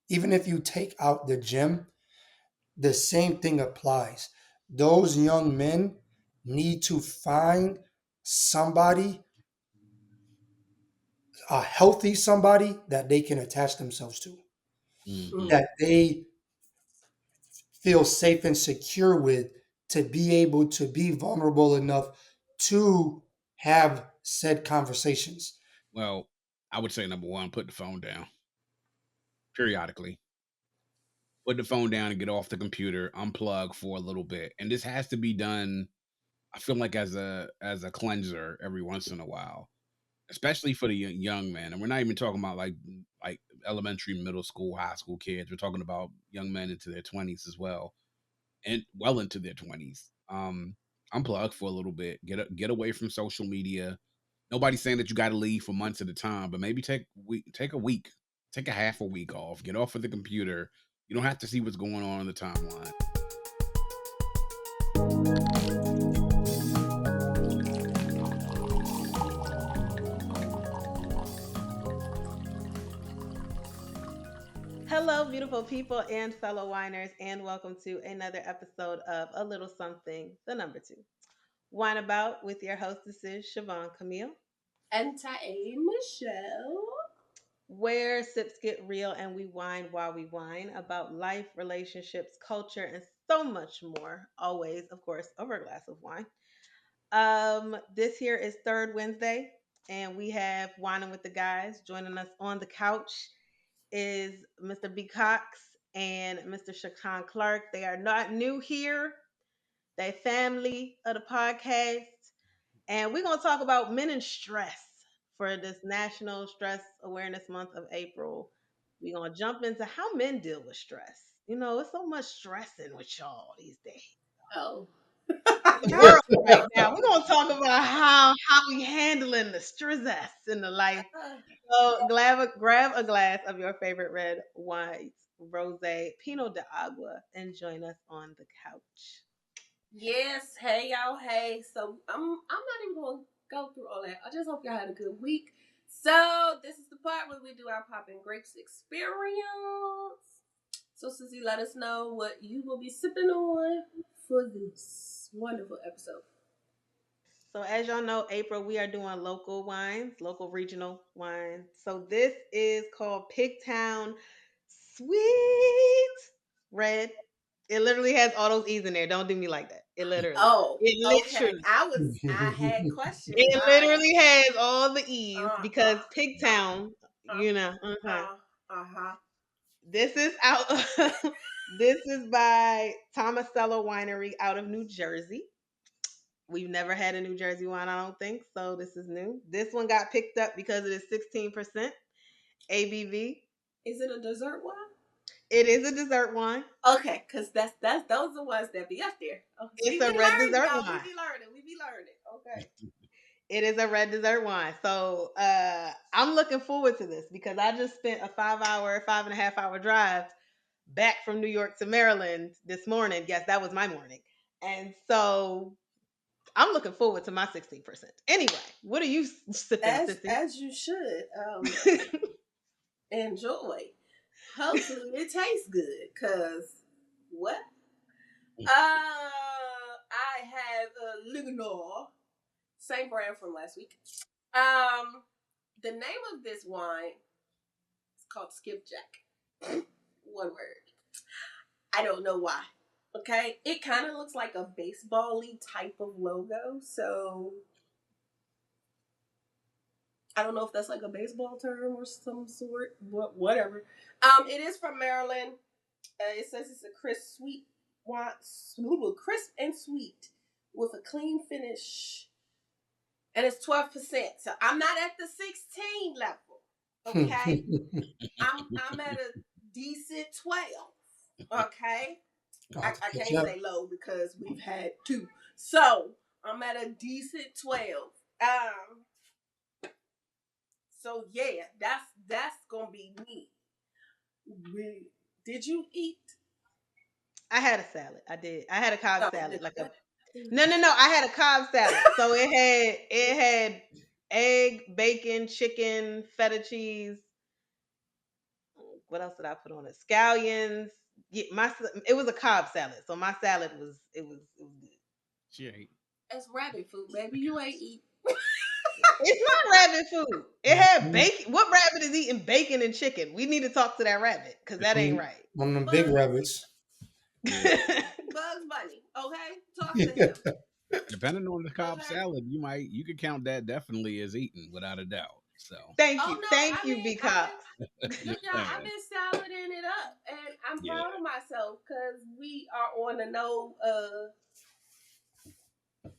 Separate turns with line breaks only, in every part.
Even if you take out the gym, the same thing applies. Those young men need to find somebody, a healthy somebody that they can attach themselves to,
Hmm.
Mm.
that they feel safe and secure with, to be able to be vulnerable enough to have said conversations.
Well, I would say number one, put the phone down periodically. Put the phone down and get off the computer, unplug for a little bit. And this has to be done, I feel like as a cleanser every once in a while, especially for the young men. And we're not even talking about like elementary, middle school, high school kids. We're talking about young men into their 20s as well, and well into their 20s. Unplug for a little bit. Get away from social media. Nobody's saying that you got to leave for months at a time, but maybe take a week, take a half a week off. Get off of the computer. You don't have to see what's going on in the timeline.
Hello, beautiful people and fellow winers, and welcome to another episode of A Little Something, the number two. Wine About with your hostesses, Siobhan Camille,
And Tae Michelle.
where sips get real and we wine while we wine about life, relationships, culture, and so much more. Always, of course, over a glass of wine. This here is third Wednesday, and we have Whining with the Guys. Joining us on the couch is Mr. B. Cox and Mr. Shakan Clark. They are not new here. They family of the podcast. And we're gonna talk about men and stress for this National Stress Awareness Month of April. We're gonna jump into how men deal with stress. You know, it's so much stressing with y'all these days.
Oh.
The world right now. We're gonna talk about how we handling the stress in the life. So grab a glass of your favorite red wine, rosé, Pinot de Agua, and join us on the couch.
Yes, hey y'all, hey. So I'm not even gonna go through all that. I just hope y'all had a good week. So this is the part where we do our popping grapes experience. So Susie, let us know what you will be sipping on for this wonderful episode.
So as y'all know, April, we are doing local wines, local regional wines. So this is called Pigtown Sweet Red. It literally has all those E's in there. Don't do me like that.
Oh,
It
okay.
literally,
I had questions.
it literally has all the E's
Uh
because
uh uh
Pigtown,
uh
you know,
uh-huh.
this is out. This is by Tomasello Winery out of New Jersey. We've never had a New Jersey wine, I don't think. So this is new. This one got picked up because it is 16% ABV.
Is it a dessert one?
It is a dessert wine.
Okay, cause that's those are the ones that be up there. Oh, we
It's
be
a red
learning,
dessert
y'all. We
wine.
be learning. We be learning. Okay.
It is a red dessert wine. So I'm looking forward to this because I just spent a 5 hour, 5.5 hour drive back from New York to Maryland this morning. Yes, that was my morning. And so I'm looking forward to my 16%. Anyway, what are you sipping, sissy?
As you should enjoy. Hopefully it tastes good. Cause what? I have a Ligonor, same brand from last week. The name of this wine is called Skipjack. One word. I don't know why. Okay, it kind of looks like a baseball-y type of logo. So I don't know if that's like a baseball term or some sort, but whatever. It is from Maryland. It says it's a crisp, sweet wine, crisp and sweet with a clean finish, and it's 12%. So I'm not at the 16 level. Okay, I'm at a decent 12. Okay,
Oh,
I
good
can't
job.
say low because we've had two. So I'm at a decent 12. So yeah, that's gonna be me. Did you eat?
I had a salad. I did. I had a Cobb
Oh,
salad,
look
like
at
a
that.
no. I had a Cobb salad. So it had egg, bacon, chicken, feta cheese, What else did I put on it? Scallions. Yeah, it was a Cobb salad, so my salad was it was good.
She ain't.
That's rabbit food, baby. You ain't eat.
It's not rabbit food. It had bacon. What rabbit is eating bacon and chicken? We need to talk to that rabbit because that ain't right.
One of them big
Bugs,
rabbits.
Yeah.
Bugs Bunny. Okay, talk to
Yeah.
him.
Depending on the Cobb
Okay.
salad, you could count that definitely as eaten without a doubt. So
Thank
Oh
you,
no,
thank you, B
I've
Cox.
been look,
just
y'all. I've
saying.
been salading it up, and I'm
Yeah.
proud of myself because we are on the no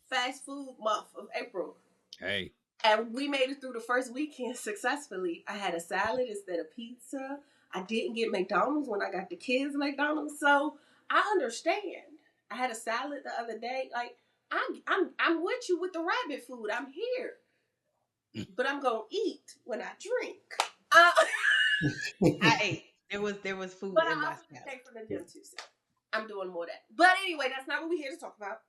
fast food month of April.
Hey.
And we made it through the first weekend successfully. I had a salad instead of pizza. I didn't get McDonald's when I got the kids McDonald's, so I understand. I had a salad the other day. Like I'm with you with the rabbit food. I'm here, but I'm gonna eat when I drink. Uh,
I ate. There was food
but
in
I
my
also
salad.
came from the gym too, so I'm doing more of that. But anyway, that's not what we're here to talk about.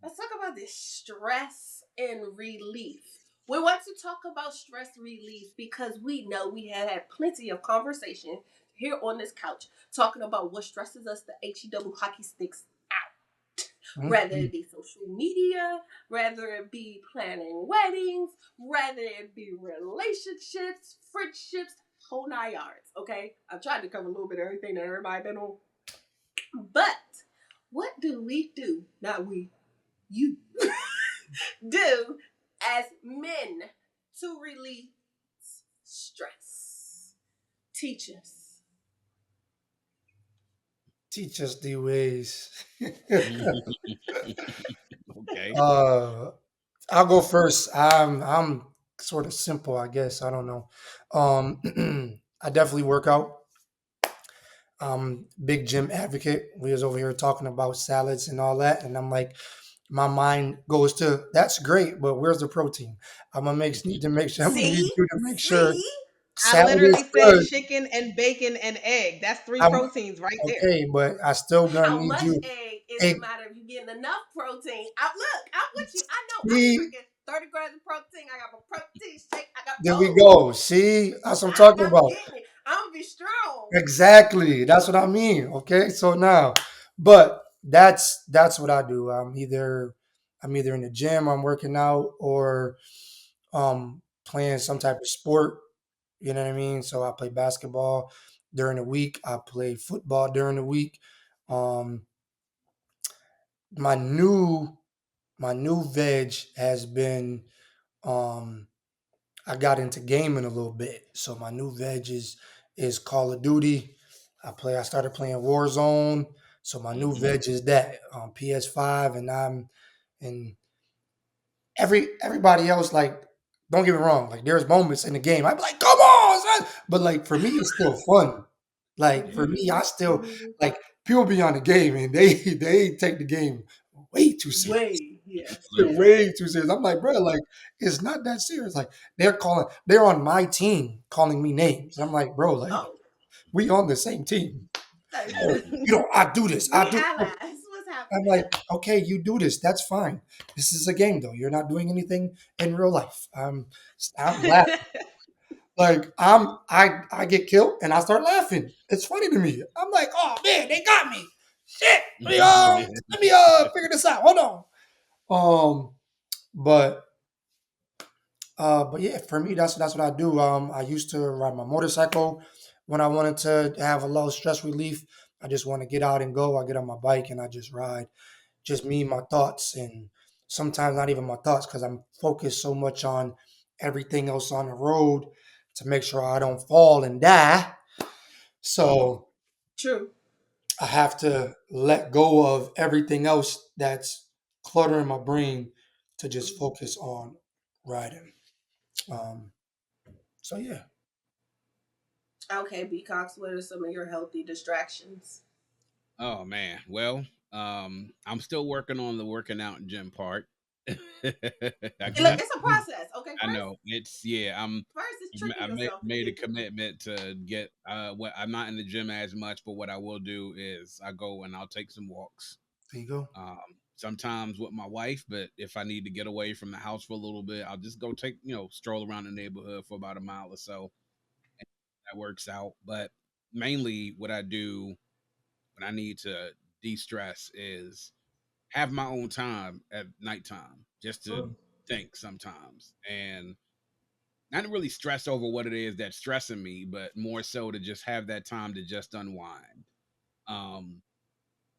Let's talk about this stress and relief. We want to talk about stress relief because we know we have had plenty of conversation here on this couch talking about what stresses us, the HEW hockey sticks out. Rather it be social media, rather it be planning weddings, rather it be relationships, friendships, whole 9 yards. Okay, I've tried to cover a little bit of everything that everybody been on. But what do we do? Not we, you do as men to relieve stress? Teach us.
Teach us the ways.
Okay.
uh, I'll go first. I'm sort of simple, I guess. I don't know. I definitely work out. Big gym advocate. We was over here talking about salads and all that, and I'm like, my mind goes to that's great, but where's the protein? I'm gonna need to make sure I'm gonna need
See?
you to make sure
See?
I
salad is
literally said
good.
chicken and bacon and egg. That's three
I'm
proteins right there.
okay, but I still gonna
How
need
much
you.
egg is a
Egg,
matter of you getting enough protein. Look, I'm with you. I know I'm
see,
drinking 30 grams of protein. I got my protein shake. I got,
there we
oh,
go. See, that's what I'm talking
I'm
about.
getting it. I'm going to be strong.
Exactly. That's what I mean. Okay. So now, but that's what I do. I'm either in the gym, I'm working out, or playing some type of sport. You know what I mean? So I play basketball during the week. I play football during the week. Um, my new my new veg has been um I got into gaming a little bit. So my new veg is Call of Duty. I started playing Warzone. So my new
Mhm.
veg is that on PS5, and everybody else, like, don't get me wrong, like there's moments in the game I'm like, come on, son! But like for me it's still fun. Like for
Yeah.
me, I still
Mm-hmm.
like people be on the game and they take the game way too serious.
Way, yes.
Yeah.
Way too serious. I'm like, bro, like it's not that serious. Like they're on my team calling me names. And I'm like, bro, like
Oh,
we on the same team. Oh,
Mhm.
I do this. I
we
do.
allies. What's
I'm
happening?
like, okay, you do this. That's fine. This is a game, though. You're not doing anything in real life. I'm laughing. Like I get killed and I start laughing. It's funny to me. I'm like, oh man, they got me. Shit. Let me figure this out. Hold on. Um, but but yeah, for me, that's what I do. I used to ride my motorcycle when I wanted to have a little stress relief. I just want to get out and go. I get on my bike and I just ride. Just me, my thoughts, and sometimes not even my thoughts because I'm focused so much on everything else on the road to make sure I don't fall and die. So
True.
I have to let go of everything else that's cluttering my brain to just focus on riding. Um, so yeah.
Okay, B Cox, what are some of your healthy distractions?
Oh man. Well, I'm still working on the working out and gym part. I,
Hey, look,
Mhm.
it's a process. Okay,
I
first,
know it's yeah.
first is tricking
I
yourself in the
made a
beginning.
commitment to get what I'm not in the gym as much, but what I will do is I go and I'll take some walks.
There you go.
Sometimes with my wife, but if I need to get away from the house for a little bit, I'll just go take stroll around the neighborhood for about a mile or so. that works out. But mainly, what I do when I need to de-stress is have my own time at nighttime just to
Mm.
think sometimes, and not really stress over what it is that's stressing me, but more so to just have that time to just unwind. Um,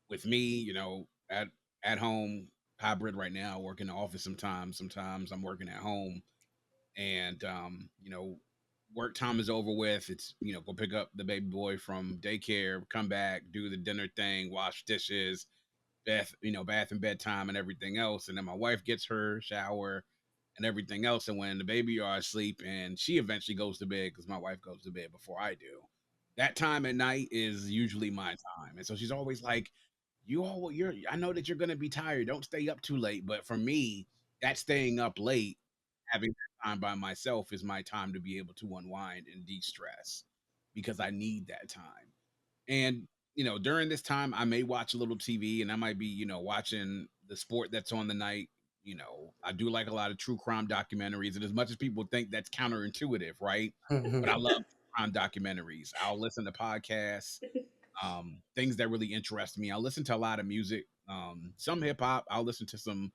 with me, at home, hybrid right now, I work in the office sometimes. Sometimes I'm working at home, and work time is over with. It's go pick up the baby boy from daycare, come back, do the dinner thing, wash dishes, bath and bedtime and everything else. And then my wife gets her shower and everything else. And when the baby are asleep and she eventually goes to bed, because my wife goes to bed before I do, that time at night is usually my time. And so she's always like, I know that you're gonna be tired. Don't stay up too late. But for me, that staying up late, having that time by myself is my time to be able to unwind and de-stress because I need that time. And during this time, I may watch a little TV, and I might be watching the sport that's on the night. I do like a lot of true crime documentaries, and as much as people think that's counterintuitive, right? But I love crime documentaries. I'll listen to podcasts, things that really interest me. I'll listen to a lot of music, some hip hop. I'll listen to some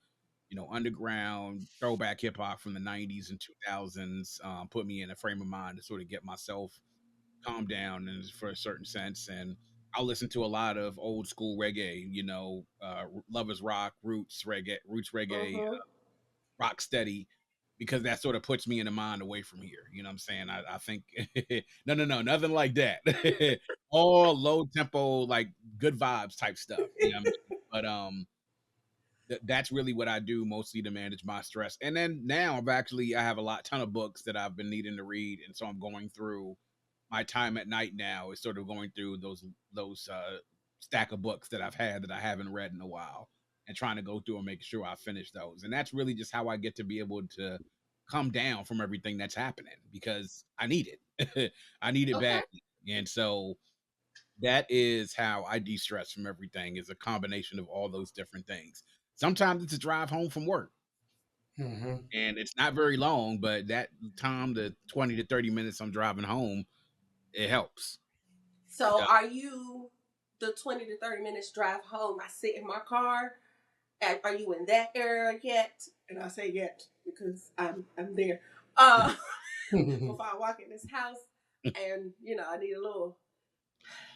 underground throwback hip hop from the 90s and 2000s. Put me in a frame of mind to sort of get myself calm down and for a certain sense. And I'll listen to a lot of old school reggae, lovers rock, roots reggae,
Mhm.
rock steady, because that sort of puts me in the mind away from here. You know what I'm saying? I think no, no, no, nothing like that. All low tempo, like good vibes type stuff. You know what I mean? But that's really what I do mostly to manage my stress. And then now I have a ton of books that I've been needing to read, and so I'm going through my time at night now is sort of going through those stack of books that I've had that I haven't read in a while, and trying to go through and make sure I finish those. And that's really just how I get to be able to come down from everything that's happening because I need it. I need it
Okay.
badly. And so that is how I de-stress from everything is a combination of all those different things. Sometimes it's a drive home from work,
Mhm.
and it's not very long, but that time, the 20 to 30 minutes I'm driving home, it helps.
So are you the 20 to 30 minutes drive home? I sit in my car. And are you in that area yet? And I say yet because I'm there. Uh, before I walk in this house, and I need a little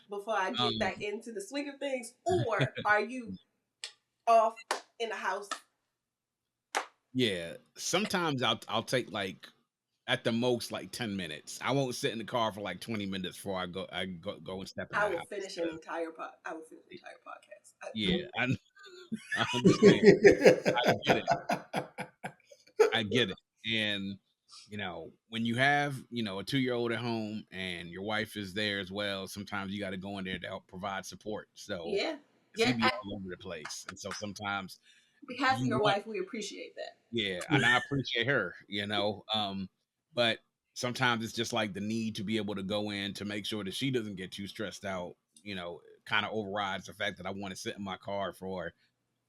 before I get
Um,
back into the swing of things. Or are you off in the house?
yeah, sometimes I'll take like at the most like 10 minutes. I won't sit in the car for like 20 minutes before I go and step in the
I will
house.
finish an entire pod. I will finish an entire podcast.
Yeah, I understand. I get it. I get it. And when you have a 2 year old at home and your wife is there as well, sometimes you got to go in there to help provide support. So
Yeah,
because he
yeah.
be all over the place, and so sometimes
On behalf of
you
your
want.
wife, we appreciate that.
Yeah, and I appreciate her, but sometimes it's just like the need to be able to go in to make sure that she doesn't get too stressed out, kind of overrides the fact that I want to sit in my car for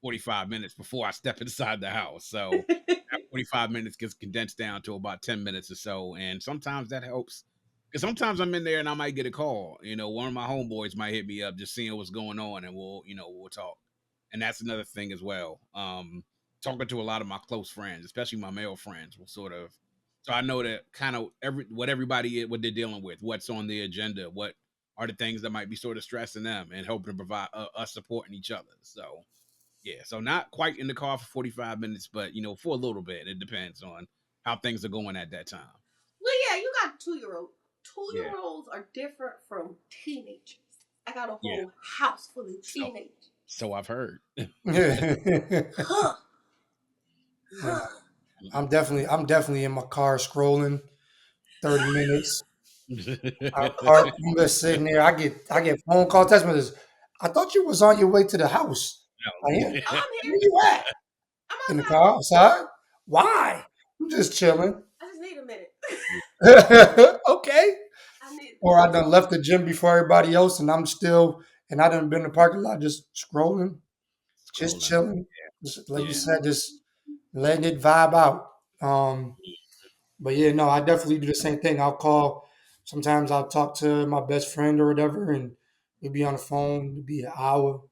45 minutes before I step inside the house. So that 45 minutes gets condensed down to about 10 minutes or so. And sometimes that helps. Because sometimes I'm in there and I might get a call. One of my homeboys might hit me up just seeing what's going on, and we'll talk. And that's another thing as well. Talking to a lot of my close friends, especially my male friends, will sort of so I know that kind of what they're dealing with, what's on the agenda, what are the things that might be sort of stressing them, and helping to provide us supporting each other. So yeah, so not quite in the car for 45 minutes, but for a little bit. It depends on how things are going at that time.
Well, yeah, you got 2-year-old. Two
Yeah,
year olds are different from teenagers. I got a
yeah.
whole house full of
So
teenagers.
so I've heard.
Huh,
Yeah,
huh.
I'm definitely in my car scrolling 30 minutes. I park, I'm just sitting there. I get phone call, text messages. I thought you was on your way to the house. I am.
No.
Oh, I'm here.
Where you at?
I'm
In the
outside.
car, outside? Why? I'm just chilling.
I just need a minute.
Okay.
I need.
Or I done left the gym before everybody else, and and I done been in the parking lot just scrolling, just
Scrolling.
chilling. Just like you
Yeah.
said, just letting it vibe out. But yeah, no, I definitely do the same thing. I'll call. Sometimes I'll talk to my best friend or whatever, and we'll be on the phone, it'll be an hour,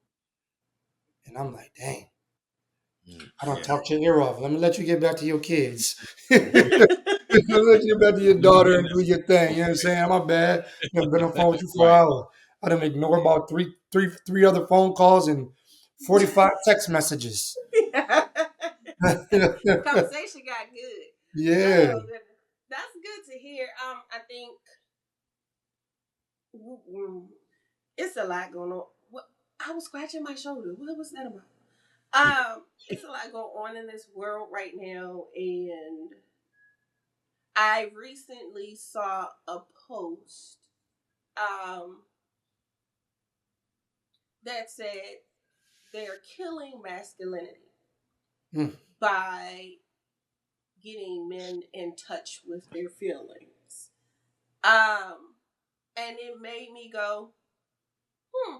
and I'm like, dang, I don't
Yeah.
talk your ear off. Let me let you get back to your kids. Let me let you get back to your
You
daughter
getting
and do your thing. You know what I'm saying? My bad. I've been on the phone with you for an
right.
hour. I done ignore about three other phone calls and 45 text messages.
Conversation got good.
Yeah.
Oh goodness. That's good to hear. I think it's a lot going on. What, I was scratching my shoulder. What was that about? It's a lot going on in this world right now, and I recently saw a post um that said they're killing masculinity
Mm.
by getting men in touch with their feelings. Um, and it made me go, hmm,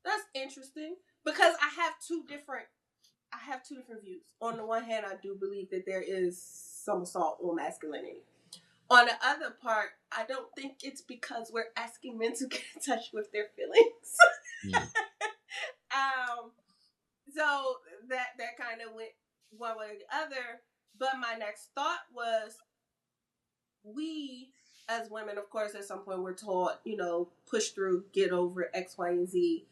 that's interesting because I have two different views. On the one hand, I do believe that there is some assault on masculinity. On the other part, I don't think it's because we're asking men to get in touch with their feelings.
Mm.
um, so that kind of went one way or the other. But my next thought was, we as women, of course, at some point we're taught, push through, get over X, Y, and Z.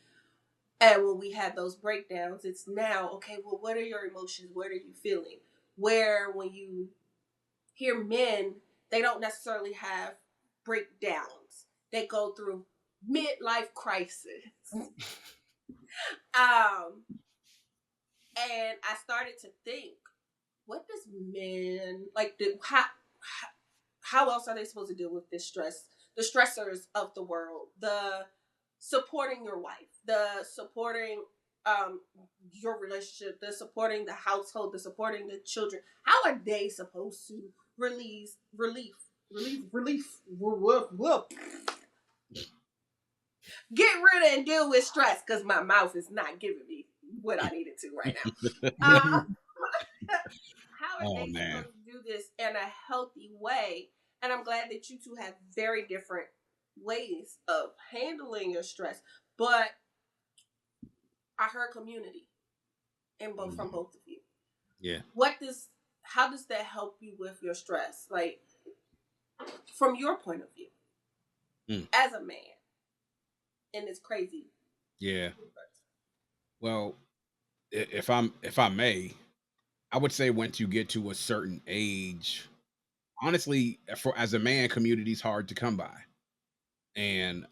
And when we have those breakdowns, it's now, okay, well, what are your emotions? What are you feeling? Where when you hear men, they don't necessarily have breakdowns. They go through midlife crisis. Um, and I started to think, what does men like? How else are they supposed to deal with this stress? The stressors of the world, the supporting your wife, the supporting um your relationship, the supporting the household, the supporting the children. How are they supposed to release relief whoop, whoop. Get rid of and deal with stress because my mouth is not giving me what I needed to right now. How are
Oh
they
man.
supposed to do this in a healthy way? And I'm glad that you two have very different ways of handling your stress. But I heard community in both from
Mhm.
both of you.
Yeah.
What does how does that help you with your stress? Like from your point of view
Mm.
as a man in this crazy
Yeah.
universe.
Well, if I may, I would say once you get to a certain age, honestly, for as a man, community's hard to come by. And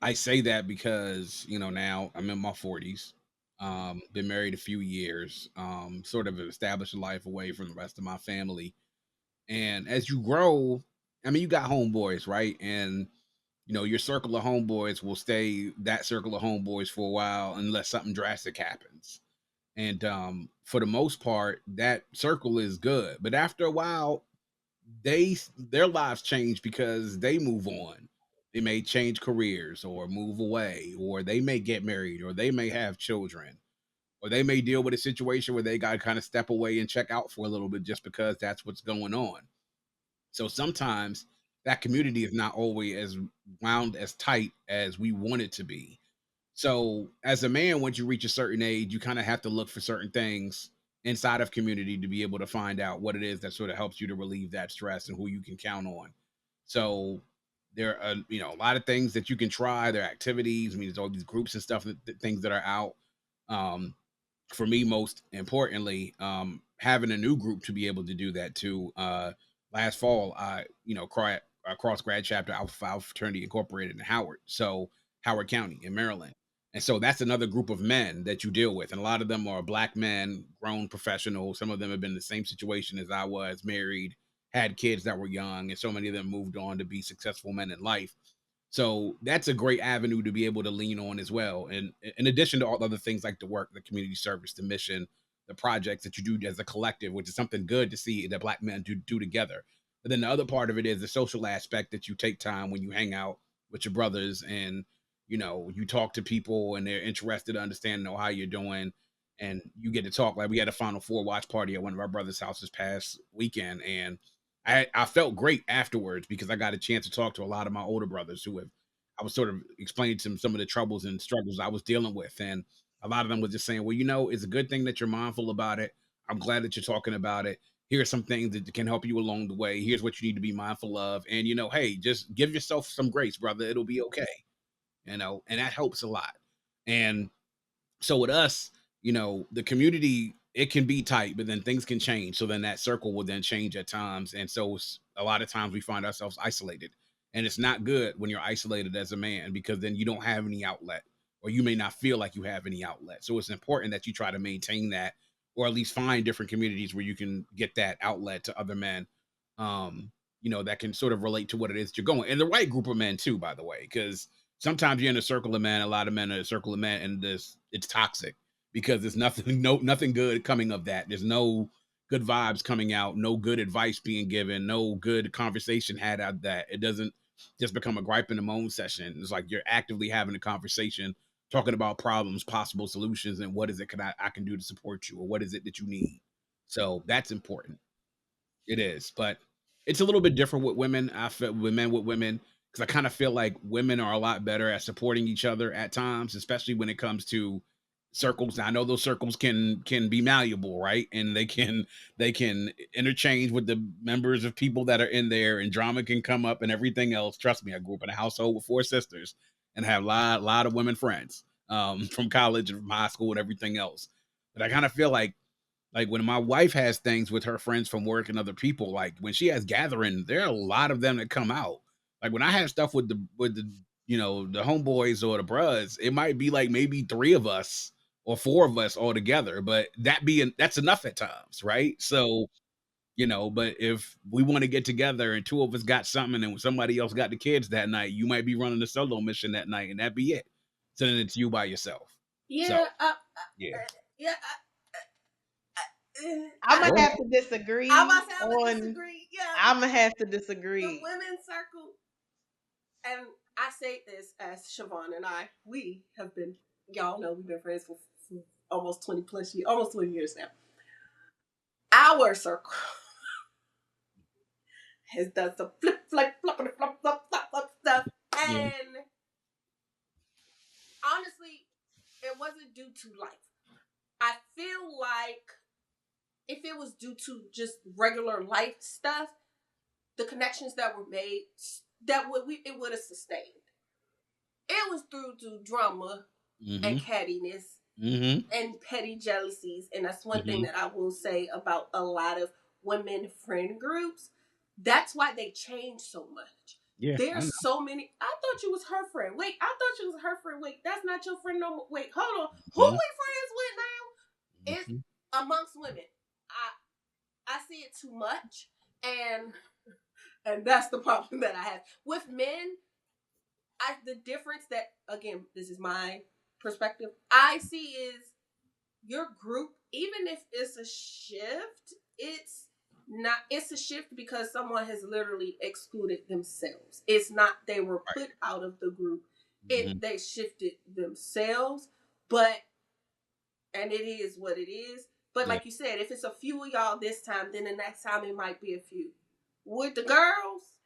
I say that because, now I'm in my 40s. Been married a few years, sort of established a life away from the rest of my family. And as you grow, I mean, you got homeboys, right? And your circle of homeboys will stay that circle of homeboys for a while unless something drastic happens. And for the most part, that circle is good. But after a while, their lives change because they move on. They may change careers or move away, or they may get married, or they may have children, or they may deal with a situation where they got to kind of step away and check out for a little bit just because that's what's going on. So sometimes that community is not always as wound as tight as we want it to be. So as a man, once you reach a certain age, you kind of have to look for certain things inside of community to be able to find out what it is that sort of helps you to relieve that stress and who you can count on. So there are, a lot of things that you can try. There are activities. I mean, there's all these groups and stuff, things that are out. Um, for me, most importantly, having a new group to be able to do that too. Last fall, I cross grad chapter Alpha Phi Fraternity Incorporated in Howard County in Maryland, and so that's another group of men that you deal with, and a lot of them are black men, grown professionals. Some of them have been in the same situation as I was, married, had kids that were young, and so many of them moved on to be successful men in life. So that's a great avenue to be able to lean on as well. And in addition to all the other things like the work, the community service, the mission, the projects that you do as a collective, which is something good to see that black men do together. But then the other part of it is the social aspect that you take time when you hang out with your brothers and you talk to people and they're interested to understand how you're doing and you get to talk. Like we had a Final Four watch party at one of our brothers' houses past weekend, and I felt great afterwards because I got a chance to talk to a lot of my older brothers who have I was sort of explaining to them some of the troubles and struggles I was dealing with, and a lot of them was just saying, "Well, it's a good thing that you're mindful about it. I'm glad that you're talking about it. Here are some things that can help you along the way. Here's what you need to be mindful of, and hey, just give yourself some grace, brother. It'll be okay." And that helps a lot. And so with us, the community, it can be tight, but then things can change. So then that circle will then change at times. And so a lot of times we find ourselves isolated. And it's not good when you're isolated as a man because then you don't have any outlet or you may not feel like you have any outlet. So it's important that you try to maintain that or at least find different communities where you can get that outlet to other men. Um, that can sort of relate to what it is you're going. And the right group of men too, by the way, because sometimes you're in a circle of men, a lot of men are in a circle of men, and it's toxic because there's nothing nothing good coming of that. There's no good vibes coming out, no good advice being given, no good conversation had out that. It doesn't just become a gripe and a moan session. It's like you're actively having a conversation, talking about problems, possible solutions, and what is it I can do to support you, or what is it that you need. So that's important. It is, but it's a little bit different with women. I feel with men with women because I kind of feel like women are a lot better at supporting each other at times, especially when it comes to circles. Now, I know those circles can be malleable, right? And they can interchange with the members of people that are in there, and drama can come up and everything else. Trust me, I grew up in a household with four sisters and have a lot of women friends from college and from high school and everything else. But I kind of feel like when my wife has things with her friends from work and other people, like when she has gathering, there are a lot of them that come out. Like when I have stuff with the the homeboys or the bros, it might be like maybe three of us or four of us all together, but that's enough at times, right? So but if we want to get together and two of us got something and somebody else got the kids that night, you might be running a solo mission that night and that be it. So then it's you by yourself. So
Yeah,
yeah,
yeah.
I'm
I
gonna
go
have
ahead.
to
I'm
disagree
about to say I would
on.
disagree. Yeah,
I'm gonna
because
have to
the
disagree.
women's circle, and I say this as Siobhan and I, we have been, y'all know we've been friends for almost 20 plus years, almost 20 years now. Our circle has done some flip, flip, flop, flop, flop, flop, flop stuff,
Yeah.
and honestly, it wasn't due to life. I feel like if it was due to just regular life stuff, the connections that were made, that would we it would have sustained. It was through to drama and
Mm-hmm.
cattiness
Mm-hmm.
and petty jealousies, and that's one thing
Mm-hmm.
that I will say about a lot of women friend groups. That's why they change so much.
Yeah, I
There's
know.
so many. I thought you was her friend. Wait, I thought you was her friend. Wait, that's not your friend no more. Wait, hold on. Who
Mhm,
we friends with now? It's
mhm.
amongst women. I see it too much, and that's the problem that I have with men. The difference that, again, this is my perspective, I see is your group, even if it's a shift, it's a shift because someone has literally excluded themselves. It's not they were
Right.
put out of the group.
Mhm.
They shifted themselves, but and it is what it is. But
Yeah.
like you said, if it's a few of y'all this time, then the next time it might be a few. With the girls,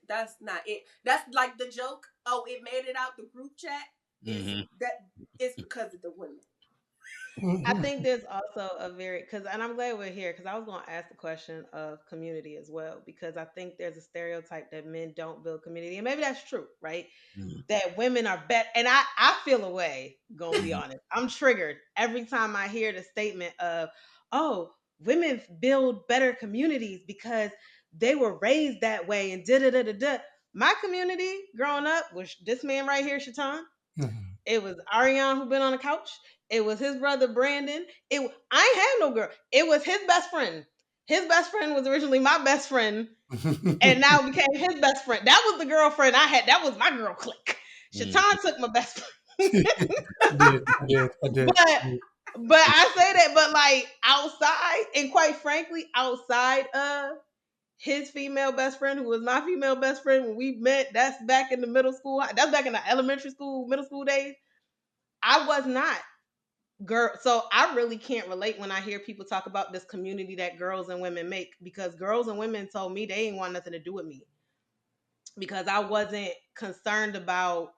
that's not it. That's like the joke. Oh, it made it out the group chat. Is
Mhm.
that it's because of the women.
I think there's also a very because, and I'm glad we're here because I was going to ask the question of community as well because I think there's a stereotype that men don't build community, and maybe that's true, right?
Mhm.
That women are better, and I feel a way. Gonna be
Mhm.
honest, I'm triggered every time I hear the statement of, "Oh, women build better communities because they were raised that way," and da da da da da. My community growing up was this man right here, Shaitan.
Mhm.
It was Ariane who been on the couch. It was his brother Brandon. I ain't had no girl. It was his best friend. His best friend was originally my best friend, and now became his best friend. That was the girlfriend I had. That was my girl clique.
Mhm.
Shaitan took my best friend.
I did. I did. I did.
but but I say that, but like outside, and quite frankly, outside of his female best friend, who was my female best friend when we met, that's back in the middle school. That's back in the elementary school, middle school days. I was not. girl, so I really can't relate when I hear people talk about this community that girls and women make, because girls and women told me they ain't want nothing to do with me because I wasn't concerned about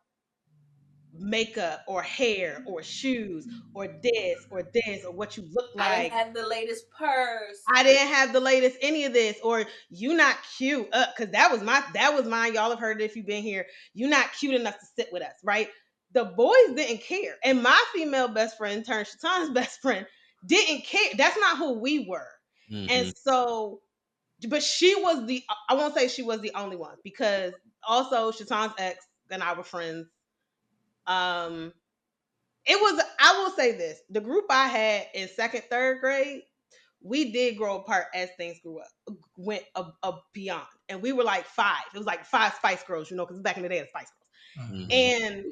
makeup or hair or shoes or this or what you look
I didn't
like.
have the latest purse.
I didn't have the latest any of this, or you not cute. Cause that was mine. Y'all have heard it if you've been here. You not cute enough to sit with us, right? The boys didn't care. And my female best friend turned Shatan's best friend didn't care. That's not who we were. And
Hmm.
so, but she was the I won't say she was the only one, because also Shatan's ex and I were friends. Um it was, I will say this, the group I had in second, third grade, we did grow apart as things grew up, went beyond. And we were like five. It was like five Spice Girls, because back in the day, the Spice Girls.
Mhm.
Hmm.
And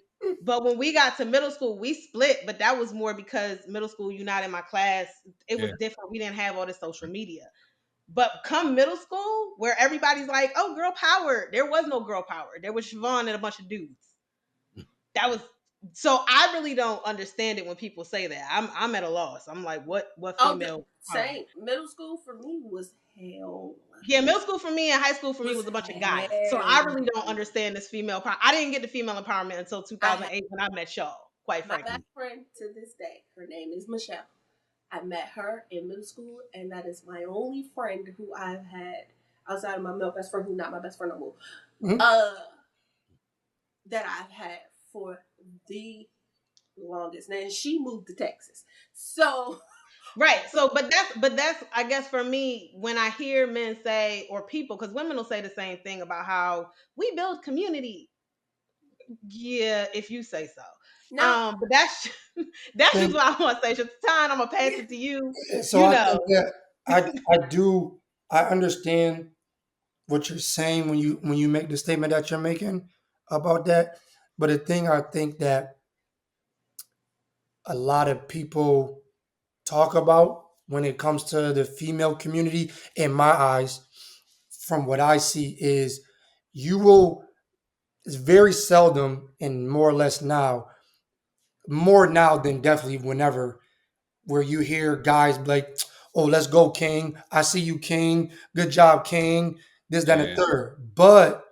but when we got to middle school, we split, but that was more because middle school, you're not in my class. It was
Yeah.
different. We didn't have all this social media. But come middle school, where everybody's like, oh, girl power, there was no girl power. There was Siobhan and a bunch of dudes. That was, so I really don't understand it when people say that. I'm at a loss. I'm like, what
Oh, the
female power?
same. Middle school for me was hell.
Yeah, middle school for me and high school for me
Was
was a bunch of guys. So I
hell.
really don't understand this female power. I didn't get the female empowerment until
I had
2008 when I met y'all, quite
my best
frankly.
friend to this day. Her name is Michelle. I met her in middle school, and that is my only friend who I've had outside of my male best friend, who not my best friend no more.
Mhm.
Uh, that I've had for the longest. And she moved to Texas, so
Right. So, but that's I guess for me, when I hear men say, or people, because women will say the same thing about how we build community. Yeah, if you say so.
now
But that's that's just
And
what I want to say. Just time, I'm gonna pass it to you.
so
You
I
know.
think that I understand what you're saying when you make the statement that you're making about that. But the thing I think that a lot of people talk about when it comes to the female community, in my eyes, from what I see, is you will, it's very seldom and more or less now, more now than definitely whenever, where you hear guys be like, oh, let's go, King. I see you, King. Good job, King. This, that, and the
Yeah.
third. But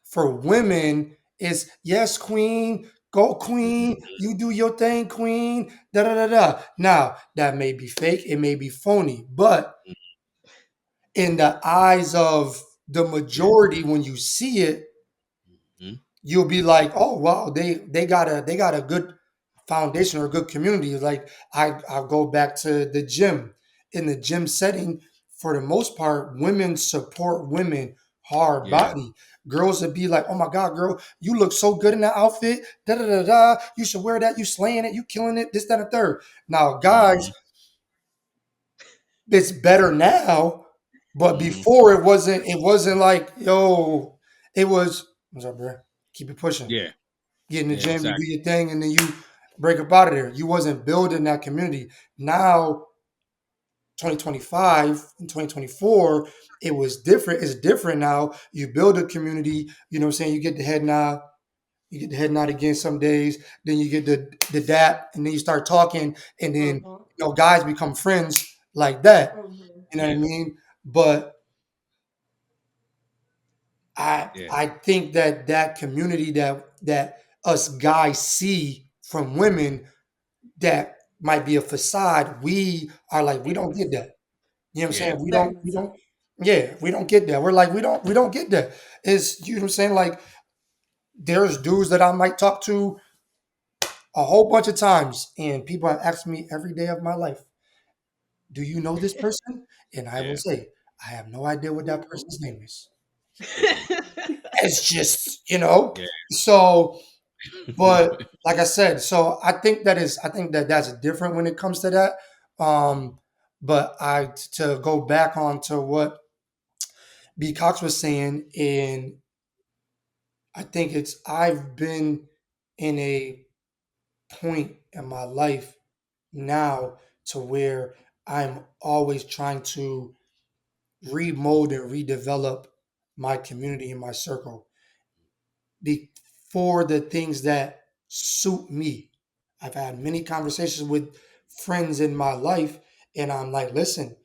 for women, it's yes, Queen. Go, Queen.
Mhm.
You do your thing, Queen. Da da da da. Now, that may be fake. It may be phony. But in the eyes of the
Yeah.
majority, when you see it,
Mhm.
you'll be like, oh wow, they got a good foundation or a good community. Like I'll go back to the gym. In the gym setting, for the most part, women support women hard
Yeah.
body. Girls would be like, oh my God, girl, you look so good in that outfit. Da da da da. You should wear that. You slaying it. You killing it. This, that, and the third. Now, guys,
Mhm.
it's better now, but
Mhm.
before it wasn't. It wasn't like, yo, it was. What's up, bro? Keep it pushing.
Yeah.
Get in the
Yeah.
gym, you do
Exactly.
your thing, and then you break up out of there. You wasn't building that community. Now, 2025 and 2024, it was different. It's different now. You build a community, you know what I'm saying? You get the head nod, you get the head nod again some days, then you get the dap, and then you start talking, and then
mhm,
guys become friends like that.
mhm.
You know what I
Yeah.
mean? But
Yeah.
I think that that community that us guys see from women that might be a facade. We are like, we
Very
don't
much
get
so.
that. You know what I'm
Yeah.
saying?
Very much
We
so.
don't, yeah, we don't get that. We're like, we don't get that. It's, you know what I'm saying? Like, there's dudes that I might talk to a whole bunch of times, and people have asked me every day of my life, do you know this person? And I will
Yeah.
say, I have no idea what that
Mhm.
person's name is.
Mhm.
It's just, you know,
Yeah.
so, but like I said, so I think that that's different when it comes to that. But to go back on to what B Cox was saying, and I think it's I've been in a point in my life now to where I'm always trying to remold and redevelop my community and my circle for the things that suit me. I've had many conversations with friends in my life, and I'm like, listen,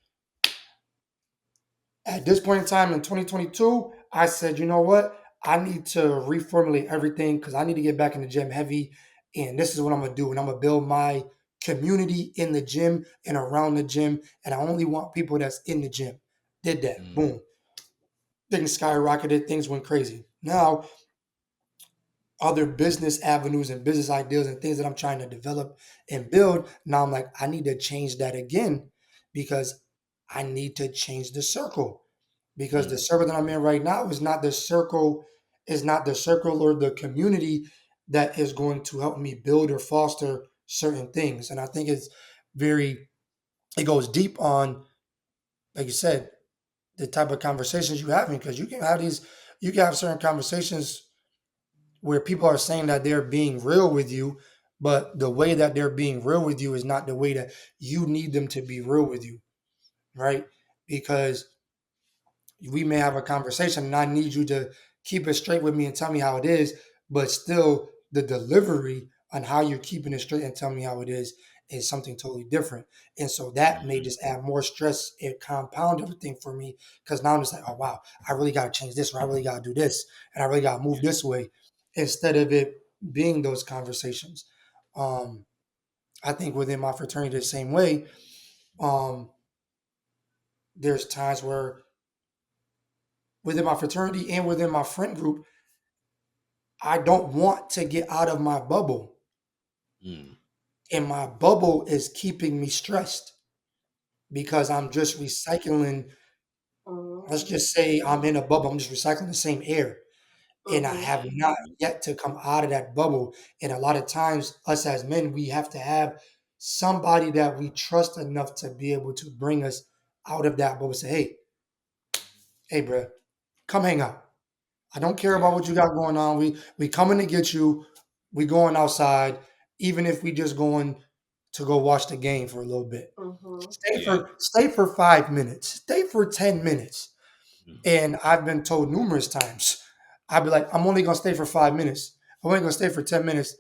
at this point in time in 2022, I said, you know what? I need to reformulate everything because I need to get back in the gym heavy. And this is what I'm going to do. And I'm going to build my community in the gym and around the gym. And I only want people that's in the gym. Did that.
Mm.
Boom. Things skyrocketed. Things went crazy. Now, other business avenues and business ideas and things that I'm trying to develop and build. Now I'm like, I need to change that again because I need to change the circle because the
Mm.
circle that I'm in right now is not the circle or the community that is going to help me build or foster certain things. And I think it goes deep on, like you said, the type of conversations you're having because you can have certain conversations where people are saying that they're being real with you, but the way that they're being real with you is not the way that you need them to be real with you, right? Because we may have a conversation and I need you to keep it straight with me and tell me how it is, but still the delivery on how you're keeping it straight and tell me how it is something totally different. And so that may
Mhm.
just add more stress and compound everything for me because now I'm just like, oh wow, I really gotta change this or I really gotta do this and I really gotta move
Yeah.
this way instead of it being those conversations. Um, I think within my fraternity the same way. Um, there's times where within my fraternity and within my friend group, I don't want to get out of my bubble.
Mm.
And my bubble is keeping me stressed because I'm just recycling. Let's
Mhm.
just say I'm in a bubble, I'm just recycling the same air. And I
Mhm.
have not yet to come out of that bubble. And a lot of times, us as men, we have to have somebody that we trust enough to be able to bring us out of that bubble. Say, hey, bro, come hang out. I don't care
Yeah.
about what you got going on. We coming to get you. We going outside, even if we just going to go watch the game for a little bit.
Mhm.
Yeah.
Stay for 5 minutes. Stay for 10 minutes.
Mm.
And I've been told numerous times, I'd be like, I'm only gonna stay for 5 minutes. I'm only gonna stay for 10 minutes.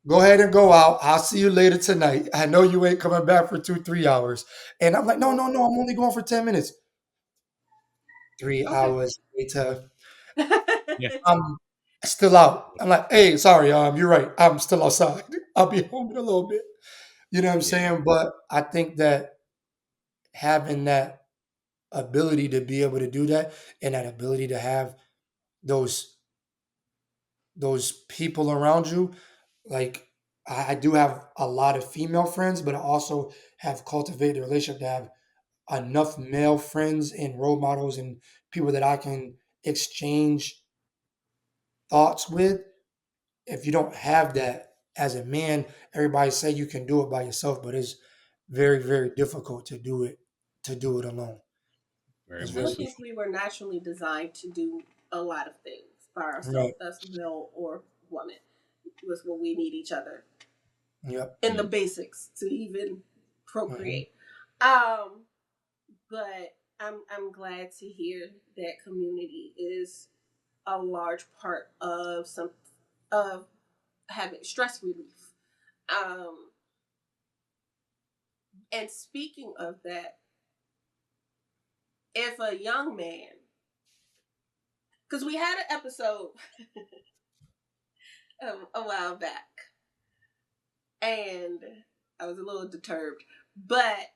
Go ahead and go out. I'll see you later tonight. I know you ain't coming back for 2, 3 hours. And I'm like, no, no, no. I'm only going for 10 minutes. Three
Okay.
hours later.
Yeah.
I'm still out. I'm like, hey, sorry, you're right. I'm still outside. I'll be home in a little bit. You know what I'm
Yeah.
saying? But I think that having that ability to be able to do that and that ability to have those those people around you, like I do have a lot of female friends, but I also have cultivated a relationship to have enough male friends and role models and people that I can exchange thoughts with. If you don't have that as a man, everybody say you can do it by yourself, but it's very, very difficult to do it alone.
Very
It's
I
much
very
so.
think we were naturally designed to do a lot of things by
right.
ourselves as male or woman. Was what we need each other
Yep.
in the
Mm.
basics to even
Hmm.
procreate. Um, but I'm glad to hear that community is a large part of some of having stress relief. Um, and speaking of that, if a young man, because we had an episode a while back, and I was a little deterred, but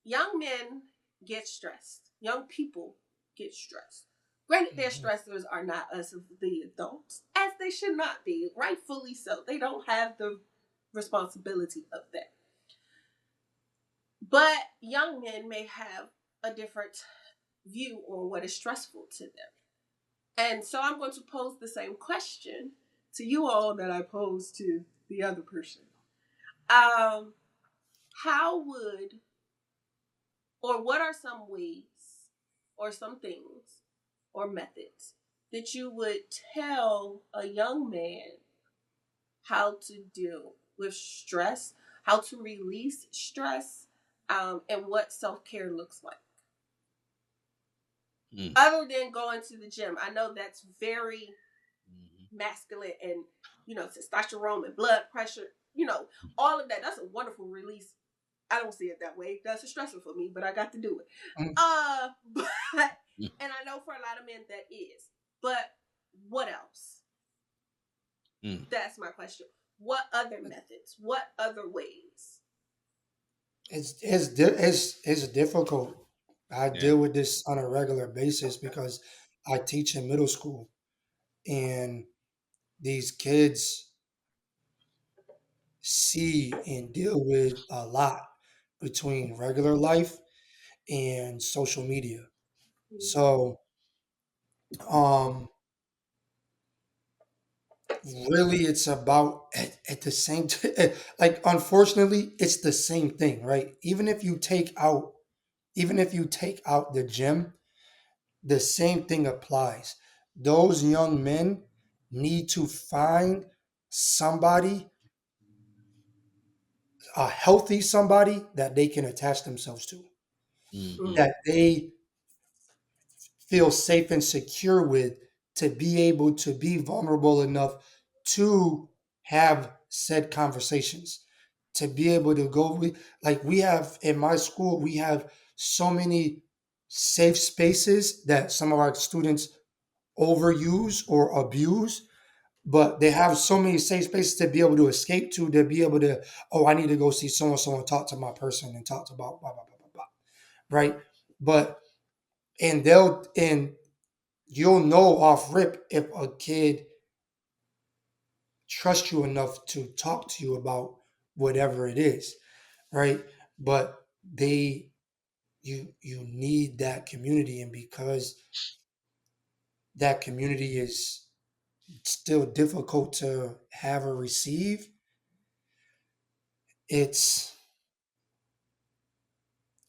young men get stressed. Young people get stressed. Granted, their
Hmm.
stressors are not us, the adults, as they should not be, rightfully so. They don't have the responsibility of that. But young men may have a different view on what is stressful to them. And so I'm going to pose the same question to you all that I posed to the other person. Um, how would, or what are some ways, or some things, or methods that you would tell a young man how to deal with stress, how to release stress, and what self care looks like?
Mm.
Other than going to the gym, I know that's very
Mhm.
masculine and testosterone and blood pressure. you know, all of that. That's a wonderful release. I don't see it that way. That's a stressor for me, but I got to do it.
Mm.
But and I know for a lot of men that is. But what else?
Mm.
That's my question. What other methods? What other ways?
It's difficult. I
Yeah.
deal with this on a regular basis because I teach in middle school, and these kids see and deal with a lot between regular life and social media.
Mm-hmm.
So, um, really, it's about at the same like unfortunately, it's the same thing, right? Even if you take out the gym, the same thing applies. Those young men need to find somebody, a healthy somebody that they can attach themselves to,
Mm-hmm.
Mm-hmm.
that they feel safe and secure with, to be able to be vulnerable enough to have said conversations, to be able to go like we have in my school, we have so many safe spaces that some of our students overuse or abuse, but they have so many safe spaces to be able to escape to be able to, oh, I need to go see so and so and talk to my person and talk to about blah blah blah blah blah, right? But and you'll know off rip if a kid trusts you enough to talk to you about whatever it is, right? But they you need that community, and because that community is still difficult to have or receive, it's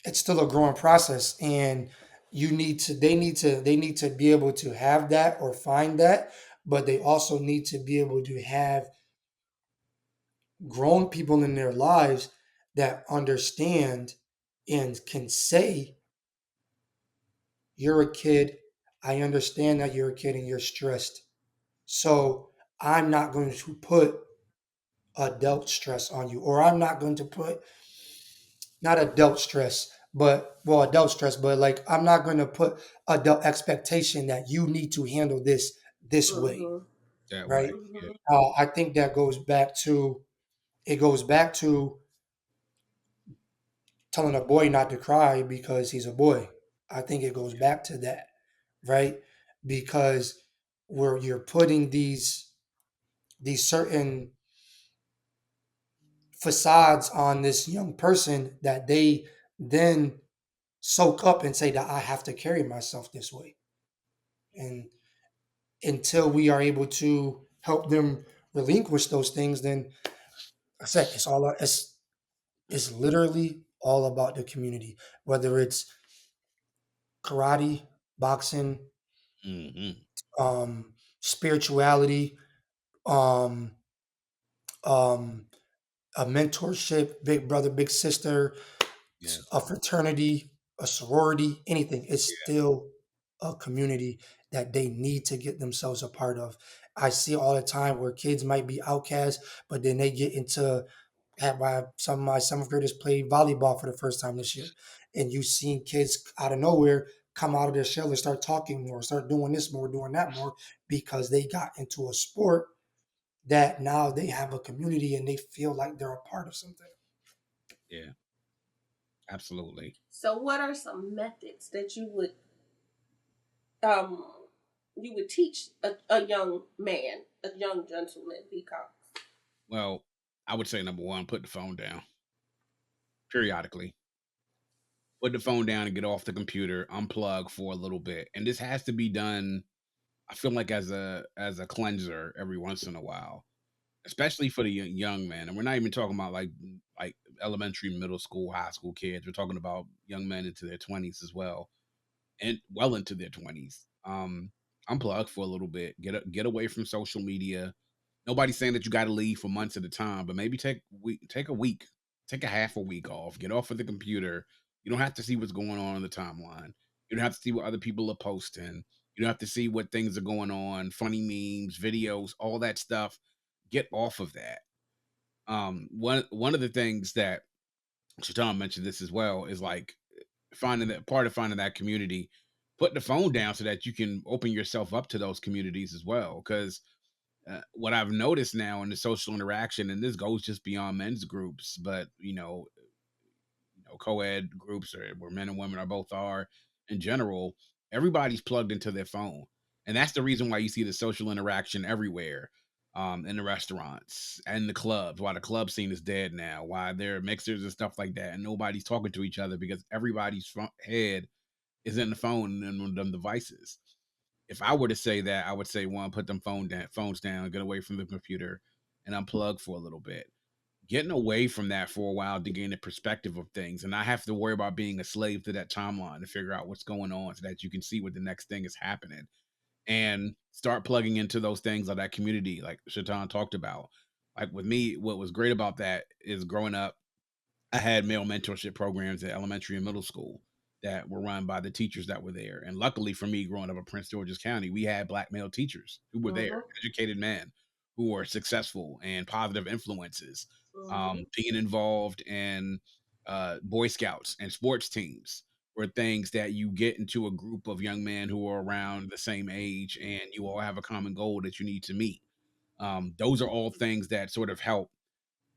it's still a growing process, and they need to be able to have that or find that, but they also need to be able to have grown people in their lives that understand and can say, you're a kid, I understand that you're a kid and you're stressed, so I'm not going to put adult stress on you, or I'm not going to put, not adult stress, but well, adult stress, but like I'm not going to put adult expectation that you need to handle this way,
Mm-hmm.
That way.
right?
Yeah.
Mm-hmm.
I think that goes back to, it goes back to telling a boy not to cry because he's a boy. I think it goes back to that, right? Because where you're putting these certain facades on this young person that they then soak up and say that I have to carry myself this way. And until we are able to help them relinquish those things, then I said it's literally all about the community, whether it's karate, boxing,
Mm-hmm.
spirituality, um, um, a mentorship, big brother, big sister,
Yes.
a fraternity, a sorority, anything. It's
Yeah.
still a community that they need to get themselves a part of. I see all the time where kids might be outcast, but then they get into, had my some of my seventh graders play volleyball for the first time this year, and you've seen kids out of nowhere come out of their shell and start talking more, start doing this more, doing that more, because they got into a sport that now they have a community and they feel like they're a part of something.
Yeah. Absolutely.
So, what are some methods that um you would teach a young man, a young gentleman, because
Well, I would say number one, put the phone down periodically. Put the phone down and get off the computer, unplug for a little bit. And this has to be done, I feel like, as a cleanser every once in a while, especially for the young men. And we're not even talking about like elementary, middle school, high school kids. We're talking about young men into their 20s as well, and well into their 20s. Unplug for a little bit. Get away from social media. Nobody's saying that you got to leave for months at a time, but maybe take a week, take a half a week off. Get off of the computer. You don't have to see what's going on the timeline. You don't have to see what other people are posting. You don't have to see what things are going on, funny memes, videos, all that stuff. Get off of that One of the things that Shaitan mentioned this as well is like finding that part of finding that community, put the phone down so that you can open yourself up to those communities as well. Because what I've noticed now in the social interaction, and this goes just beyond men's groups, but co-ed groups or where men and women are both are in general, everybody's plugged into their phone, and that's the reason why you see the social interaction everywhere. In the restaurants and the clubs, why the club scene is dead now, why there are mixers and stuff like that, and nobody's talking to each other because everybody's head is in the phone and one of them devices. If I were to say that, I would say one, put them phones down, get away from the computer, and unplug for a little bit. Getting away from that for a while to gain a perspective of things, and I have to worry about being a slave to that timeline to figure out what's going on so that you can see what the next thing is happening and start plugging into those things like that community, like Shaitan talked about. Like with me, what was great about that is growing up, I had male mentorship programs at elementary and middle school that were run by the teachers that were there. And luckily for me, growing up in Prince George's County, we had black male teachers who were there,
Mhm.
educated men who were successful and positive influences,
Mhm.
being involved in Boy Scouts and sports teams were things that you get into a group of young men who are around the same age and you all have a common goal that you need to meet. Those are all things that sort of help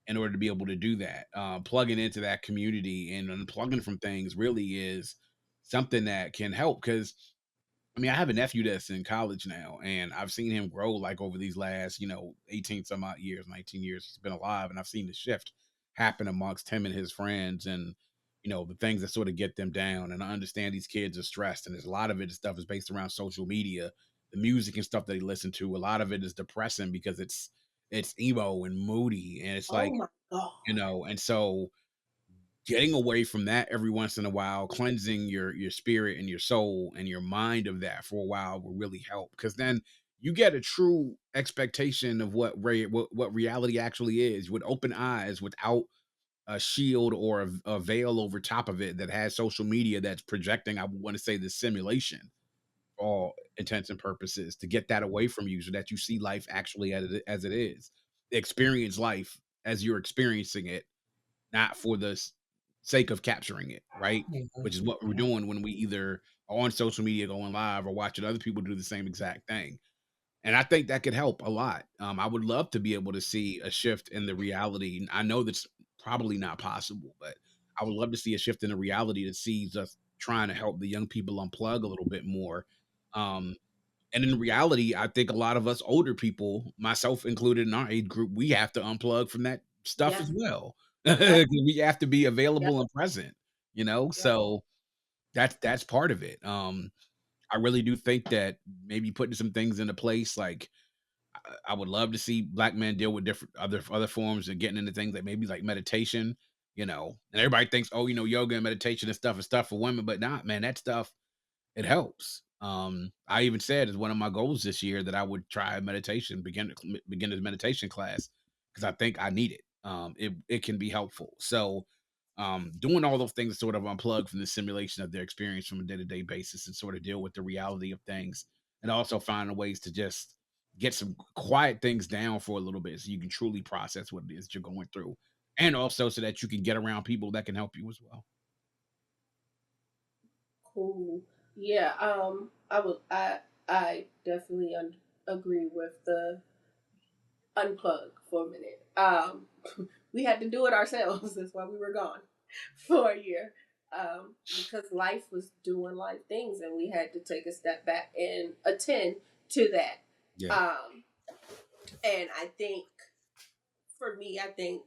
in order to be able to do that. Plugging into that community and unplugging from things really is something that can help because I mean, I have a nephew that's in college now, and I've seen him grow like over these last, 18 some odd years, 19 years he's been alive, and I've seen the shift happen amongst him and his friends and the things that sort of get them down. And I understand these kids are stressed, and there's a lot of it stuff is based around social media, the music and stuff that they listen to. A lot of it is depressing because it's emo and moody, and it's
Oh
like,
my God.
and so getting away from that every once in a while, cleansing your spirit and your soul and your mind of that for a while will really help because then you get a true expectation of what reality actually is with open eyes without a shield or a veil over top of it that has social media that's projecting, I want to say, the simulation for all intents and purposes to get that away from you so that you see life actually as it is, experience life as you're experiencing it, not for the sake of capturing it, right?
Mhm.
Which is what we're doing when we either are on social media going live or watching other people do the same exact thing. And I think that could help a lot. I would love to be able to see a shift in the reality. I know that's probably not possible, but I would love to see a shift in the reality that sees us trying to help the young people unplug a little bit more. Um, and in reality, I think a lot of us older people, myself included in our age group, we have to unplug from that stuff as
Yep.
well.
Yep.
We have to be
Yep.
available and present,
Yep.
So that's part of it. I really do think that maybe putting some things into place, like I would love to see black men deal with different other forms of getting into things like maybe like meditation, and everybody thinks, oh, yoga and meditation and stuff is stuff for women, but not, man, that stuff it helps. I even said as one of my goals this year that I would try meditation, beginner's meditation class because I think I need it. It can be helpful. So, doing all those things to sort of unplug from the simulation of their experience from a day to day basis and sort of deal with the reality of things, and also finding ways to just get some quiet things down for a little bit so you can truly process what it is you're going through, and also so that you can get around people that can help you as well.
Cool. Yeah. I would. I definitely agree with the unplug for a minute. We had to do it ourselves. That's why we were gone for a year. Because life was doing life things, and we had to take a step back and attend to that.
Yeah.
Um, and I think for me, I think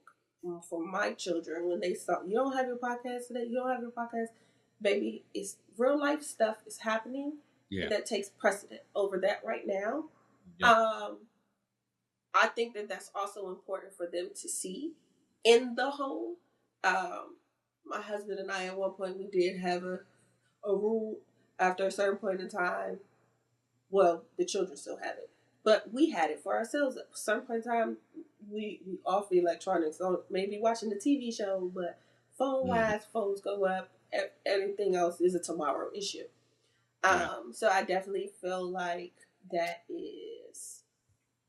for my children, when they saw you don't have your podcast today, you don't have your podcast, baby, it's real life stuff is happening, and
Yeah.
that takes precedent over that right now.
Yep.
Um, I think that that's also important for them to see in the home. Um, my husband and I, at one point, we did have a rule after a certain point in time. Well, the children still have it, but we had it for ourselves. At a certain point in time, we off the electronics, so maybe watching the TV show, but phone
Mhm.
wise, phones go up. Everything else is a tomorrow issue.
Yeah.
So I definitely feel like that is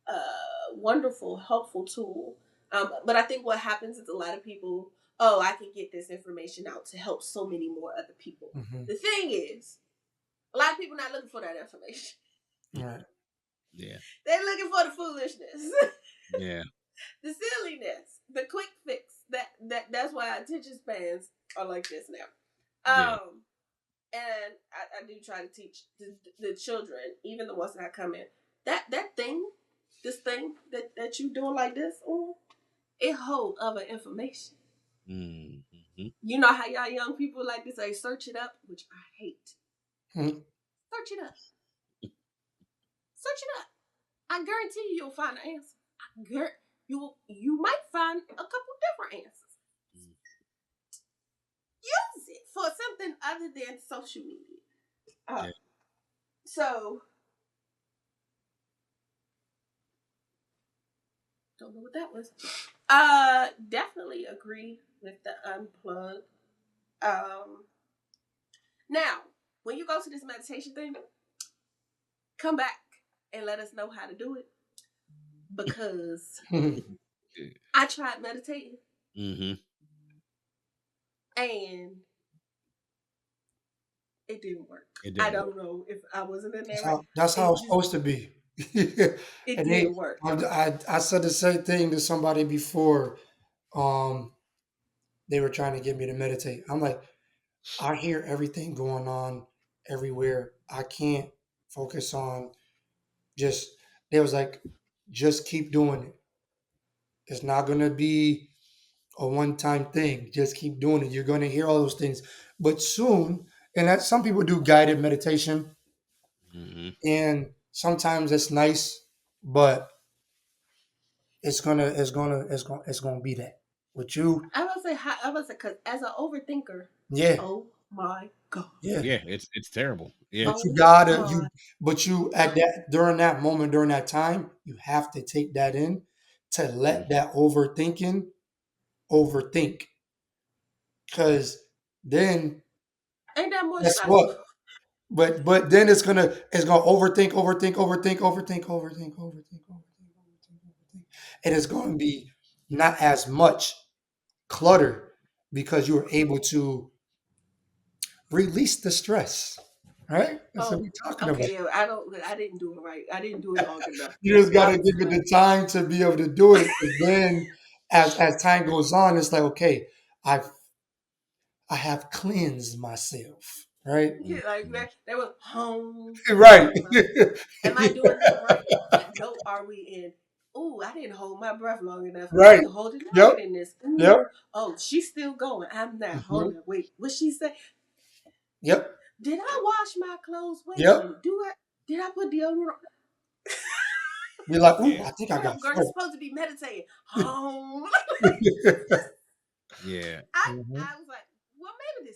a wonderful, helpful tool. But I think what happens is a lot of people, oh, I can get this information out to help so many more other people.
Hmm.
The thing is, a lot of people not looking for that information.
Right.
Yeah.
They're looking for the foolishness,
Yeah.
the silliness, the quick fix. That's why attention spans are like this now.
Yeah.
And I do try to teach the children, even the ones that come in, that thing, this thing that you doing like this, oh, it hold other information.
Mm-hmm.
You know how y'all young people like to say, search it up, which I hate.
Mhm.
Search it up. Search it up. I guarantee you, you'll find an answer. You might find a couple different answers. Use it for something other than social media. Uh,
Yeah.
so don't know what that was. Definitely agree with the unplug. Um, now when you go to this meditation thing, come back and let us know how to do it because I tried meditating
Mm-hmm.
and it didn't work.
It
I
didn't work.
don't know if I wasn't in there
That's
right.
how
It
it's
just
supposed to be.
it
And they,
didn't work.
I said the same thing to somebody before. Um, they were trying to get me to meditate. I'm like, I hear everything going on everywhere. I can't focus on just. They was like, just keep doing it. It's not gonna be a one-time thing. Just keep doing it. You're gonna hear all those things, but soon. And that some people do guided meditation,
Mm-hmm.
and sometimes it's nice, but it's gonna be that with you.
I was say because as an overthinker,
Yeah,
oh my god,
yeah.
Yeah. It's terrible. Yeah.
But you
oh
gotta
my
you but you at that during that moment, during that time, you have to take that in to let
Mm-hmm.
that overthink. Cause then
ain't that more
guess
stressful?
what? But then it's gonna overthink. And it's gonna be not as much clutter because you were able to release the stress. Right? That's what
Oh,
we're talking about.
okay, yeah. I didn't do it right. I didn't do it long enough.
You just
I
gotta
was
give it
like,
the time to be able to do it. Because then, as time goes on, it's like, okay, I I have cleansed myself, right?
yeah, like
Mm-hmm.
they were home.
Right,
I'm like, am I doing this right? No, are we in? Ooh, I didn't hold my breath long enough. I
right.
can hold it
Yep,
longer than this.
yep,
Ooh, oh, she's still going. I'm not. Hold
mhm,
on, wait. What she say?
yep,
Did I wash my clothes? Wait a
yep.
minute. Do I? Did I put deodorant on?
You're like, ooh,
Yeah.
I think I
Hold
got
up, girl. You're
soap.
supposed to be meditating. Home.
Yeah.
Mhm.
I was like, well, maybe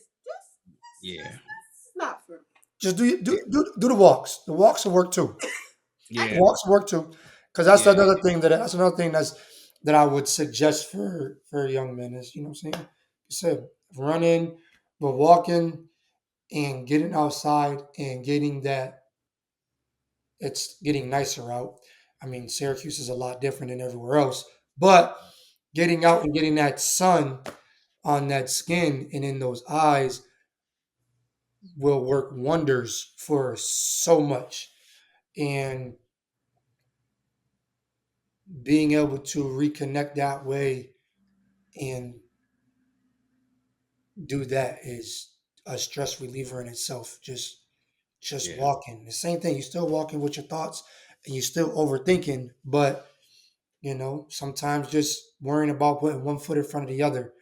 Yeah.
this is not for me.
Just do,
Yeah.
do the walks. The walks will work too.
I
The
Yeah.
walks work too, because
Yeah.
that's another thing that I would suggest for young men is you know what I'm saying. You said running, but walking and getting outside and getting that it's getting nicer out. I mean, Syracuse is a lot different than everywhere else, but getting out and getting that sun on that skin and in those eyes will work wonders for so much. And being able to reconnect that way and do that is a stress reliever in itself. Just
Yeah.
walking. The same thing. You're still walking with your thoughts and you're still overthinking, but sometimes just worrying about putting one foot in front of the other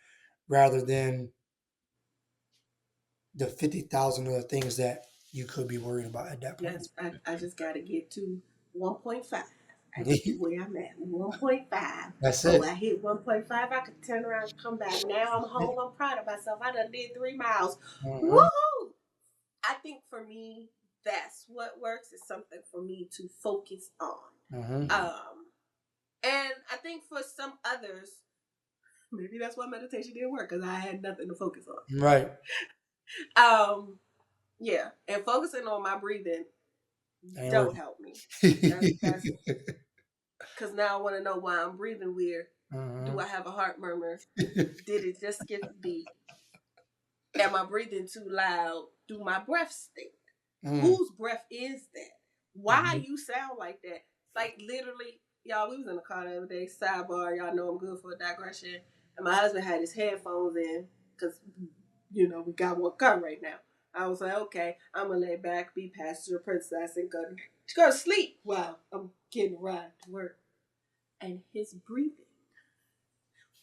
rather than the 50,000 other things that you could be worried about at that point.
Yes, I just got to get to 1.5. I get to where I'm at 1.5.
That's
Oh,
it.
I hit 1.5. I could turn around and come back. Now I'm home. I'm proud of myself. I done did 3 miles.
Hmm.
Woohoo! I think for me, that's what works. Is something for me to focus on.
Hmm.
And I think for some others, maybe that's why meditation didn't work because I had nothing to focus
Right.
on. Yeah, and focusing on my breathing
Ain't
don't
working.
help me. That's Because now I want to know why I'm breathing weird. Do I have a heart murmur? Did it just skip a beat? Am I breathing too loud? Do my breath stink?
Mm,
Whose breath is that? Why
mhm,
you sound like that? Like literally, y'all, we was in the car the other day, sidebar, y'all know I'm good for a digression. And my husband had his headphones in, because we got one car right now. I was like, okay, I'm gonna lay back, be passenger princess, and go to sleep while I'm getting a ride to work. And his breathing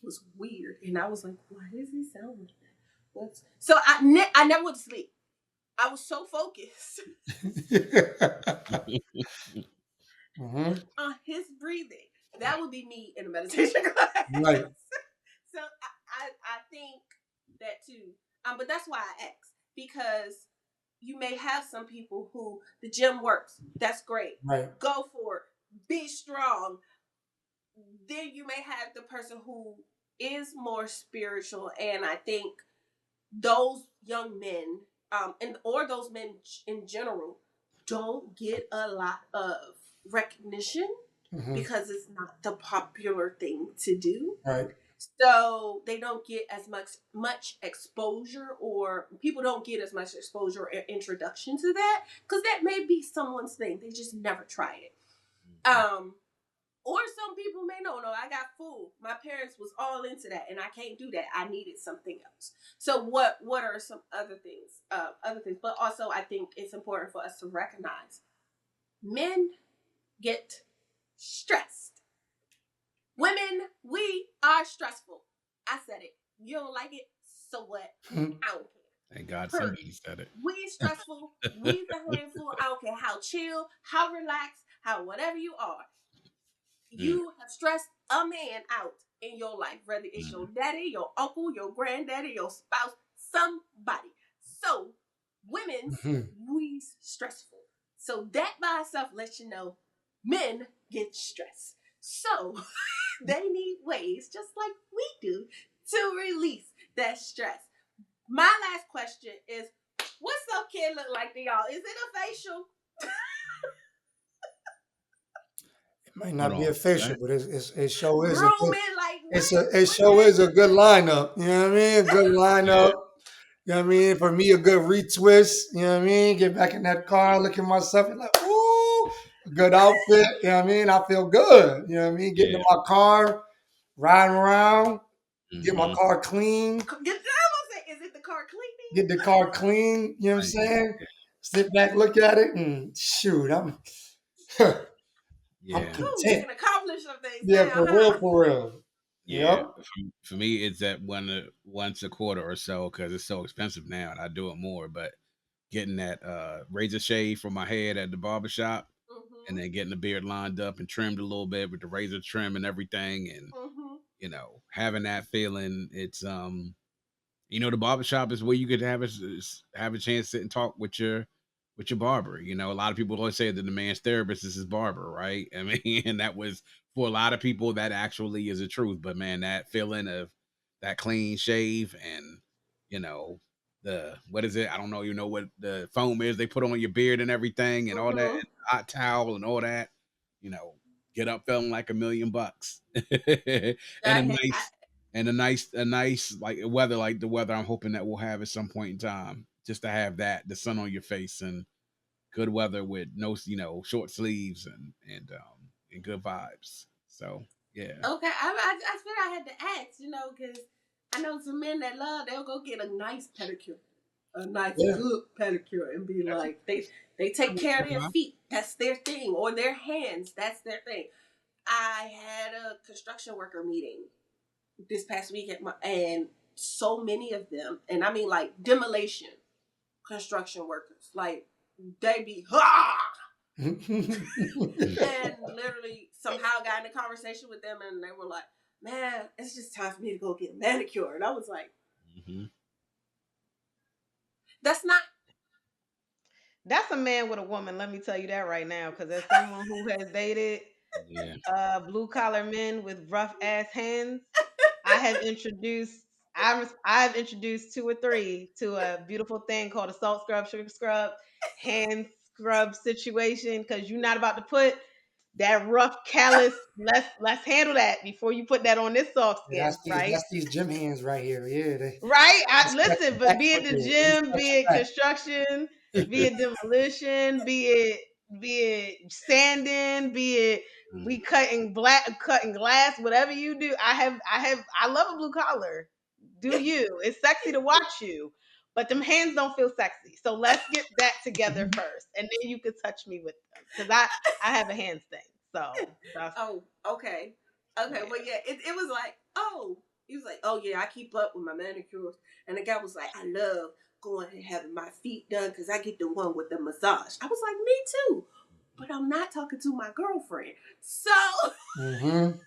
was weird. And I was like, why does he sound like that? So I never went to sleep. I was so focused
mhm.
on his breathing. That would be me in a meditation class.
Right,
So I think that too. But that's why I asked, because you may have some people who the gym works. That's great.
right,
Go for it. Be strong. Then you may have the person who is more spiritual, and I think those young men, and or those men in general, don't get a lot of recognition
mhm,
because it's not the popular thing to do.
right,
So they don't get as much exposure, or people don't get as much exposure or introduction to that, because that may be someone's thing. They just never tried it. Um, or some people may know, no, I got fooled. My parents was all into that, and I can't do that. I needed something else. So what are some other things? Other things, but also I think it's important for us to recognize men get stressed. Women, we are stressful. I said it. You don't like it, so what?
mhm,
I don't
Thank God
care. Period.
somebody said it.
We stressful. We's a handful. I don't care how chill, how relaxed, how whatever you are.
Mm,
You have stressed a man out in your life, whether it's your
mm,
daddy, your uncle, your granddaddy, your spouse, somebody. So, women's,
mhm.
we stressful. So that by itself lets you know men get stressed. So they need ways, just like we do, to release that stress. My last question is, what's up kid look like to y'all? Is it a facial?
It might
hold
not be
on.
a facial,
What?
but it show is a good.
Grooming, like
It's
what?
a it
What's
show is a good
happening?
lineup. You know what I mean? A good
Yeah.
lineup. You know what I mean? For me, a good retwist. You know what I mean? Get back in that car, look at myself, and like, ooh, a good outfit. You know what I mean? I feel good. You know what I mean? Get into
Yeah.
my car, riding around, get my
Mm-hmm.
car clean,
Is it the car cleaning?
get the car clean. You know what I'm saying? Sit back, look at it, and shoot, I'm I'm
Yeah.
Ooh, we
content.
can accomplish some things
Yeah,
now,
for real,
huh?
for real.
Yeah.
Yep.
For me, it's at once a quarter or so because it's so expensive now, and I do it more. But getting that razor shave for my head at the barber shop, and
Mhm.
then getting the beard lined up and trimmed a little bit with the razor trim and everything, and
Mhm.
having that feeling. It's the barbershop is where you could have a chance to sit and talk with your barber. A lot of people always say that the man's therapist is his barber, right? I mean, and that was for a lot of people that actually is the truth. But man, that feeling of that clean shave and you know the what is it? I don't know. You know what the foam is they put on your beard and everything and all that,
Mhm.
and hot towel and all that. You know, get up feeling like $1,000,000 and a
I,
nice a nice like weather like the weather I'm hoping that we'll have at some point in time. Just to have that, the sun on your face and good weather with no, short sleeves and good vibes. So yeah.
okay, I feel I had to ask, because I know some men that they'll go get a nice pedicure, a nice
Yeah.
good pedicure, and be like they take care of their feet. That's their thing, or their hands. That's their thing. I had a construction worker meeting this past week and so many of them, and I mean like demolition construction workers, like they be and literally somehow got in a conversation with them, and they were like, "Man, it's just time for me to go get a manicure," and I was like,
Hmm.
"That's not."
That's a man with a woman. Let me tell you that right now, because as someone who has dated
Yeah.
blue collar men with rough ass hands, I have introduced I've introduced two or three to a beautiful thing called a salt scrub, sugar scrub, hand scrub situation. Because you're not about to put That rough callus. Let's handle that before you put that on this soft
Yeah,
skin, right?
that's these gym hands right here. Yeah,
Right.
they
I
scratch
listen,
your
but
back
be
for
it the
you. They
gym,
scratch
be it
your
construction, be
back.
it demolition, be it sanding, be it we
Mm.
cutting glass, whatever you do. I love a blue collar. Do you? It's sexy to watch you. But them hands don't feel sexy. So let's get that together first. And then you could touch me with them. Because I have a hands thing. So that's
Oh, okay. Okay,
yeah.
well, yeah, it was like, oh, he was like, oh, yeah, I keep up with my manicures. And the guy was like, I love going and having my feet done because I get the one with the massage. I was like, me too. But I'm not talking to my girlfriend. So,
Mm-hmm.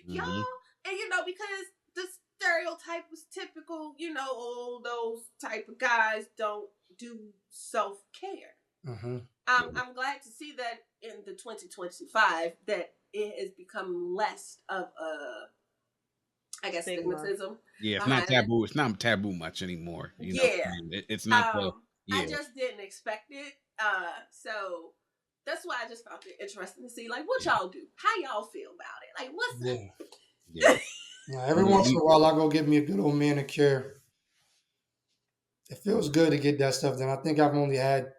y'all,
Hmm.
and because the stereotype was typical, all those type of guys don't do self care.
Mm-hmm.
Yeah.
I'm glad to see that in the 2025 that it has become less of a, I guess,
Stigma.
stigmatism
Yeah, it's not
behind it.
taboo. It's not taboo much anymore.
Yeah.
It's not the
I
yeah.
just didn't expect it. So that's why I just found it interesting to see, like, what
Yeah.
y'all do, how y'all feel about it, like, what's
Yeah.
Yeah.
Now,
Oh
every
yeah.
once in a while, I go get me a good old manicure. It feels good to get that stuff done. I think I've only had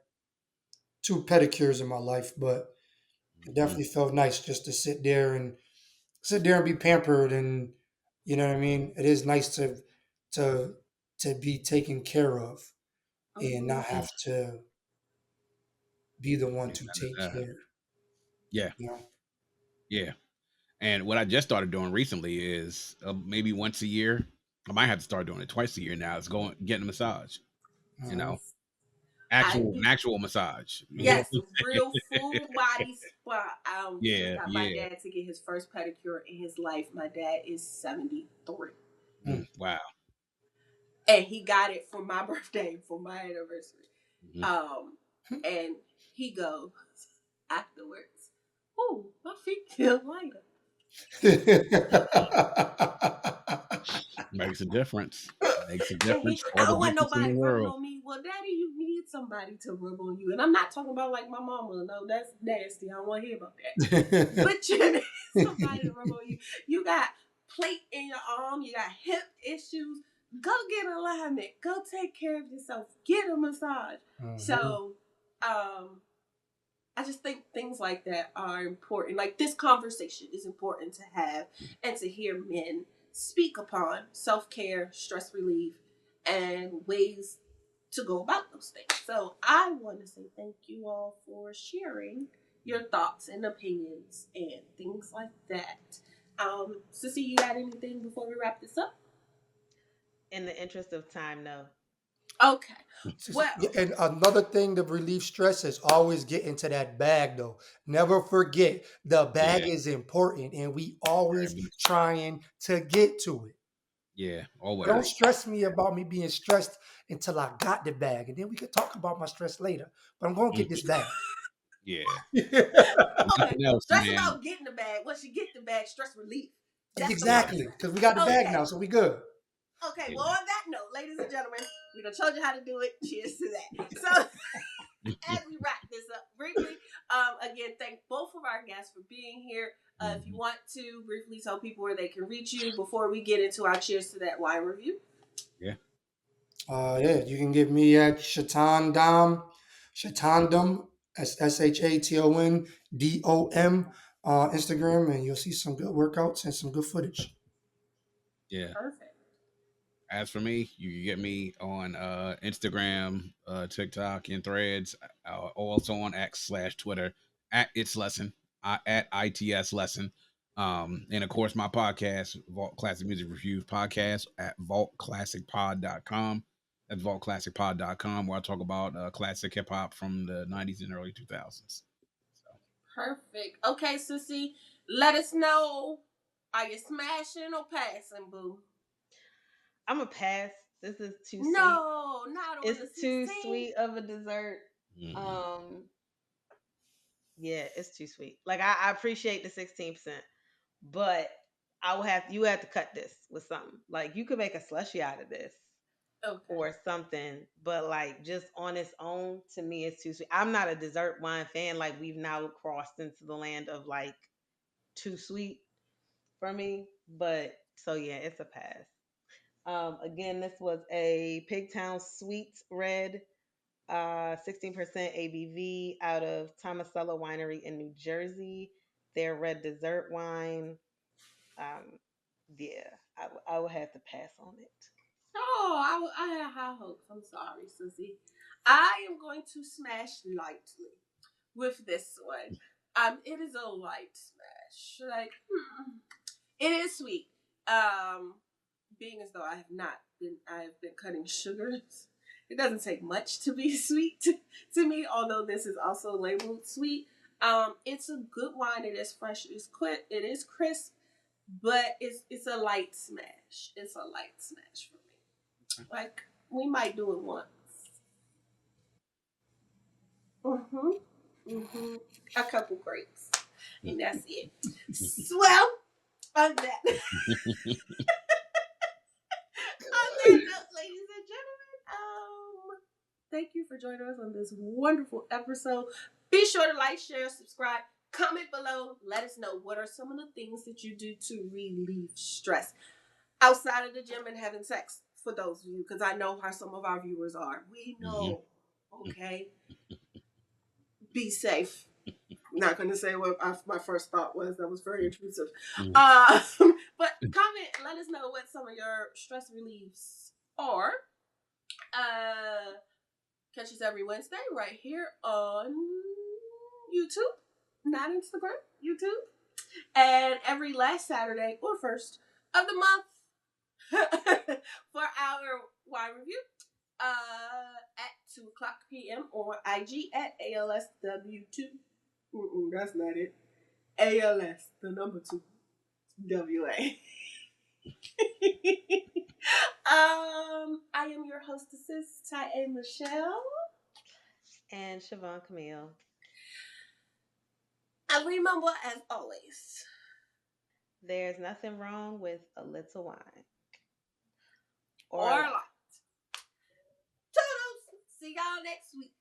two pedicures in my life, but it
Mhm.
definitely felt nice just to sit there and be pampered, and you know what I mean. It is nice to to be taken care of and
up?
not have to be the one
Yeah.
to take care.
Yeah.
You know.
Yeah. And what I just started doing recently is maybe once a year. I might have to start doing it twice a year now. Is going getting a massage. You
Mhm.
know,
I
an actual massage. You
Mhm.
Yes,
know?
real full body spa. Just
Yeah.
got my
Yeah.
dad to get his first pedicure in his life. My dad is 73.
Mm.
Wow.
And he got it for my birthday, for my anniversary.
Hmm.
Um, and he goes afterwards, "Oh, my feet feel lighter."
Makes a difference. Makes a
And he,
difference. All
I
the
don't want
difference in the
nobody rubbing
world.
on me. Well, Daddy, you need somebody to rub on you. And I'm not talking about like my mama. No, that's nasty. I don't want to hear about that. But you need somebody to rub on you. You got plate in your arm. You got hip issues. Go get alignment. Go take care of yourself. Get a massage.
Mhm.
So, I just think things like that are important. Like this conversation is important to have and to hear men speak upon self care, stress relief, and ways to go about those things. So I want to say thank you all for sharing your thoughts and opinions and things like that. Sissy, you got anything before we wrap this up?
In the interest of time, no.
Okay.
Yeah,
Well,
and another thing to relieve stress is always get into that bag though. Never forget the bag
Yeah.
is important and we always
Very much so.
trying to get to it.
Yeah.
Don't
Always.
stress me about me being stressed until I got the bag. And then we could talk about my stress later. But I'm gonna get this
Mhm.
bag.
Yeah.
Yeah.
If
okay.
nothing else,
Stress
man.
about getting the bag. Once you get the bag, stress relief. That's the
Yeah.
Exactly.
mindset.
Because we got the bag
Okay.
now, so we good.
Okay, well,
Yeah.
on that note, ladies and gentlemen, we done showed you how to do it. Cheers to that. So, as we wrap this up briefly, again, thank both of our guests for being here. If you
Mhm.
want to briefly tell people where they can reach you before we get into our cheers to that wine review.
Yeah.
Yeah, you can get me at Shatondom, SHATONDOM, Instagram, and you'll see some good workouts and some good footage.
Yeah.
Perfect.
As for me, you can get me on Instagram, TikTok, and Threads. Also on X/Twitter at its lesson, at its lesson. And of course, my podcast, Vault Classic Music Reviews podcast at vaultclassicpod.com. That's vaultclassicpod.com, where I talk about classic hip hop from the 90s and early 2000s. So,
Perfect. Okay, Sissy, let us know. Are you smashing or passing, boo?
I'm a pass. This is too sweet.
No, not on
It's
the
too
16.
sweet of a dessert.
mhm.
Um, yeah, it's too sweet. Like I appreciate the 16%, but I will have you have to cut this with something. Like you could make a slushy out of this.
Okay.
or something, but like just on its own, to me, it's too sweet. I'm not a dessert wine fan. Like we've now crossed into the land of like too sweet for me. But so yeah, it's a pass. Again, this was a Pigtown Sweet Red, 16% ABV out of Tomasello Winery in New Jersey. Their red dessert wine. Um, yeah, I would have to pass on it.
Oh, I have high hopes. I'm sorry, Susie. I am going to smash lightly with this one. It is a light smash. Like, it is sweet. Um, being as though I have been cutting sugars. It doesn't take much to be sweet to me, although this is also labeled sweet. It's a good wine. It is fresh. It is quick. It is crisp, but it's a light smash. It's a light smash for me. Like we might do it once. Mhm. Mhm. A couple grapes, and that's it. Well, on that on that note, ladies and gentlemen, thank you for joining us on this wonderful episode. Be sure to like, share, subscribe, comment below. Let us know what are some of the things that you do to relieve stress outside of the gym and having sex. For those of you, because I know how some of our viewers are. We
Mhm.
know. Okay, be safe. I'm not going to say what my first thought was. That was very intrusive.
Mhm.
But comment. Let us know what some of your stress relieves are. Uh, Catch us every Wednesday right here on YouTube, not Instagram, YouTube, and every last Saturday or first of the month for our wine review. At 2 o'clock p.m. on IG at ALSW2. That's not it. ALS, the number 2, WA. I am your hostesses, Ty and Michelle.
And Siobhan Camille.
And remember, as always,
There's nothing wrong with a little wine or a
or
lot.
like, toodles. See y'all next week.